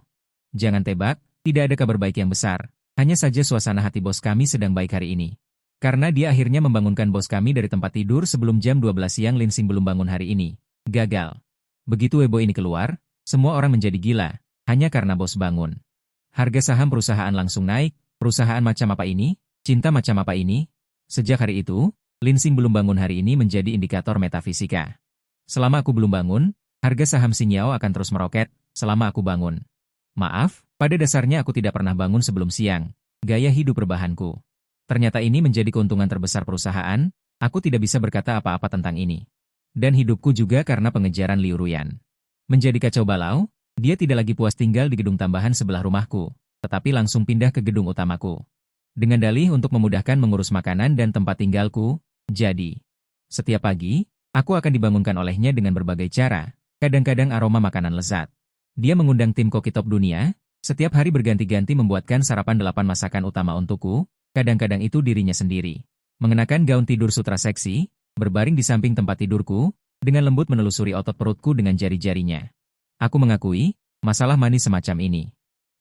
Jangan tebak, tidak ada kabar baik yang besar. Hanya saja suasana hati bos kami sedang baik hari ini. Karena dia akhirnya membangunkan bos kami dari tempat tidur sebelum jam 12 siang. Lin Xing belum bangun hari ini. Gagal. Begitu Weibo ini keluar, semua orang menjadi gila, hanya karena bos bangun. Harga saham perusahaan langsung naik. Perusahaan macam apa ini? Cinta macam apa ini? Sejak hari itu, Lin Xing belum bangun hari ini menjadi indikator metafisika. Selama aku belum bangun, harga saham Xingyao akan terus meroket selama aku bangun. Maaf, pada dasarnya aku tidak pernah bangun sebelum siang. Gaya hidup rebahanku. Ternyata ini menjadi keuntungan terbesar perusahaan. Aku tidak bisa berkata apa-apa tentang ini. Dan hidupku juga karena pengejaran Liu Ruyan. Menjadi kacau balau, dia tidak lagi puas tinggal di gedung tambahan sebelah rumahku, tetapi langsung pindah ke gedung utamaku. Dengan dalih untuk memudahkan mengurus makanan dan tempat tinggalku, jadi setiap pagi, aku akan dibangunkan olehnya dengan berbagai cara. Kadang-kadang aroma makanan lezat. Dia mengundang tim koki top dunia, setiap hari berganti-ganti membuatkan sarapan 8 masakan utama untukku, kadang-kadang itu dirinya sendiri. Mengenakan gaun tidur sutra seksi, berbaring di samping tempat tidurku, dengan lembut menelusuri otot perutku dengan jari-jarinya. Aku mengakui, masalah manis semacam ini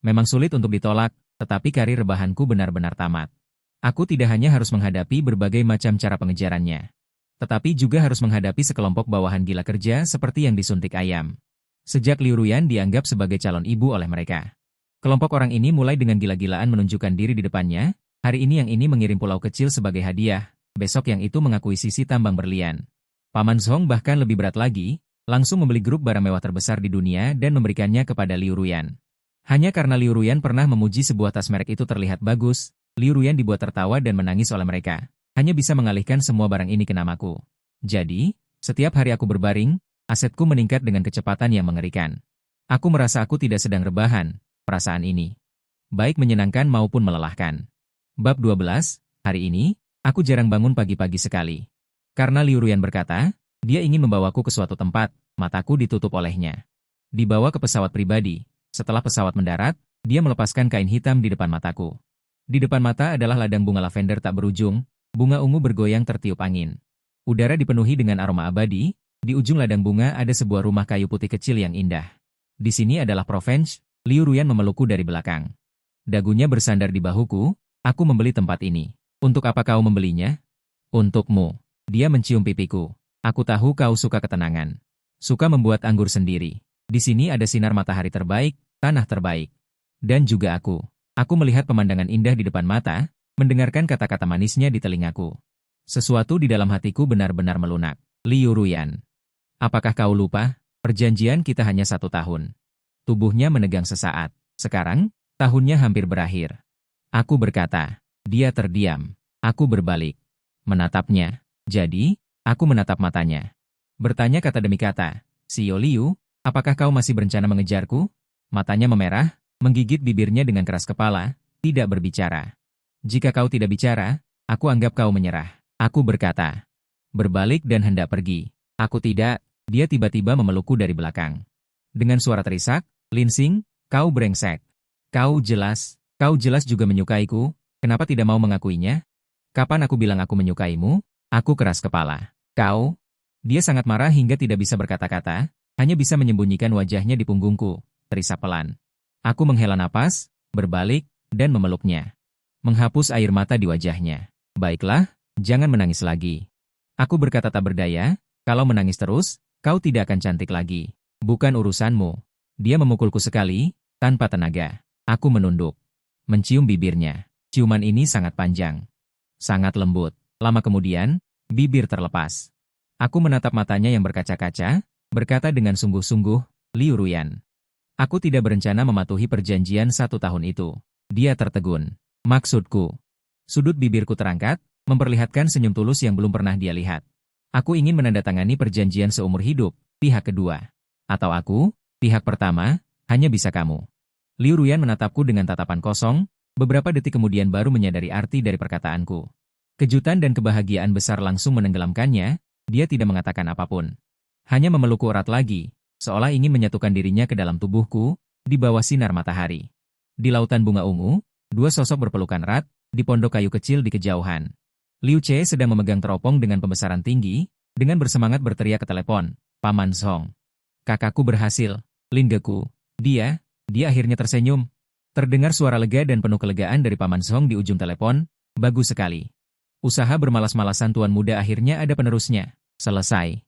memang sulit untuk ditolak, tetapi karir rebahanku benar-benar tamat. Aku tidak hanya harus menghadapi berbagai macam cara pengejarannya, tetapi juga harus menghadapi sekelompok bawahan gila kerja seperti yang disuntik ayam. Sejak Liu Ruyan dianggap sebagai calon ibu oleh mereka, kelompok orang ini mulai dengan gila-gilaan menunjukkan diri di depannya. Hari ini yang ini mengirim pulau kecil sebagai hadiah, besok yang itu mengakuisisi tambang berlian. Paman Zhong bahkan lebih berat lagi, langsung membeli grup barang mewah terbesar di dunia dan memberikannya kepada Liu Ruyan. Hanya karena Liu Ruyan pernah memuji sebuah tas merek itu terlihat bagus, Liu Ruyan dibuat tertawa dan menangis oleh mereka. Hanya bisa mengalihkan semua barang ini ke namaku. Jadi, setiap hari aku berbaring, asetku meningkat dengan kecepatan yang mengerikan. Aku merasa aku tidak sedang rebahan, perasaan ini baik menyenangkan maupun melelahkan. Bab 12, hari ini, aku jarang bangun pagi-pagi sekali. Karena Liu Ruyan berkata, dia ingin membawaku ke suatu tempat, mataku ditutup olehnya. Dibawa ke pesawat pribadi. Setelah pesawat mendarat, dia melepaskan kain hitam di depan mataku. Di depan mata adalah ladang bunga lavender tak berujung, bunga ungu bergoyang tertiup angin. Udara dipenuhi dengan aroma abadi, di ujung ladang bunga ada sebuah rumah kayu putih kecil yang indah. Di sini adalah Provence. Liu Ruyan memelukku dari belakang. Dagunya bersandar di bahuku. Aku membeli tempat ini. Untuk apa kau membelinya? Untukmu. Dia mencium pipiku. Aku tahu kau suka ketenangan. Suka membuat anggur sendiri. Di sini ada sinar matahari terbaik, tanah terbaik. Dan juga aku. Aku melihat pemandangan indah di depan mata, mendengarkan kata-kata manisnya di telingaku. Sesuatu di dalam hatiku benar-benar melunak. Liu Ruyan. Apakah kau lupa? Perjanjian kita hanya 1 tahun. Tubuhnya menegang sesaat. Sekarang, tahunnya hampir berakhir. Aku berkata. Dia terdiam. Aku berbalik. Menatapnya. Jadi, aku menatap matanya. Bertanya kata demi kata. Xiao Liu, apakah kau masih berencana mengejarku? Matanya memerah, menggigit bibirnya dengan keras kepala, tidak berbicara. Jika kau tidak bicara, aku anggap kau menyerah. Aku berkata. Berbalik dan hendak pergi. Aku tidak. Dia tiba-tiba memelukku dari belakang. Dengan suara terisak, Lin Xing, kau brengsek. Kau jelas juga menyukaiku, kenapa tidak mau mengakuinya? Kapan aku bilang aku menyukaimu? Aku keras kepala. Kau? Dia sangat marah hingga tidak bisa berkata-kata, hanya bisa menyembunyikan wajahnya di punggungku, terisak pelan. Aku menghela napas, berbalik, dan memeluknya. Menghapus air mata di wajahnya. Baiklah, jangan menangis lagi. Aku berkata tak berdaya, kalau menangis terus, kau tidak akan cantik lagi. Bukan urusanmu. Dia memukulku sekali, tanpa tenaga. Aku menunduk. Mencium bibirnya. Ciuman ini sangat panjang. Sangat lembut. Lama kemudian, bibir terlepas. Aku menatap matanya yang berkaca-kaca, berkata dengan sungguh-sungguh, Liu Ruyan. Aku tidak berencana mematuhi perjanjian 1 tahun itu. Dia tertegun. Maksudku. Sudut bibirku terangkat, memperlihatkan senyum tulus yang belum pernah dia lihat. Aku ingin menandatangani perjanjian seumur hidup, pihak kedua. Atau aku, pihak pertama, hanya bisa kamu. Liu Ruyan menatapku dengan tatapan kosong, beberapa detik kemudian baru menyadari arti dari perkataanku. Kejutan dan kebahagiaan besar langsung menenggelamkannya, dia tidak mengatakan apapun. Hanya memelukku erat lagi, seolah ingin menyatukan dirinya ke dalam tubuhku, di bawah sinar matahari. Di lautan bunga ungu, 2 sosok berpelukan erat, di pondok kayu kecil di kejauhan. Liu Che sedang memegang teropong dengan pembesaran tinggi, dengan bersemangat berteriak ke telepon, Paman Song. Kakakku berhasil, Lingeku. Dia akhirnya tersenyum. Terdengar suara lega dan penuh kelegaan dari Paman Song di ujung telepon, bagus sekali. Usaha bermalas-malasan tuan muda akhirnya ada penerusnya. Selesai.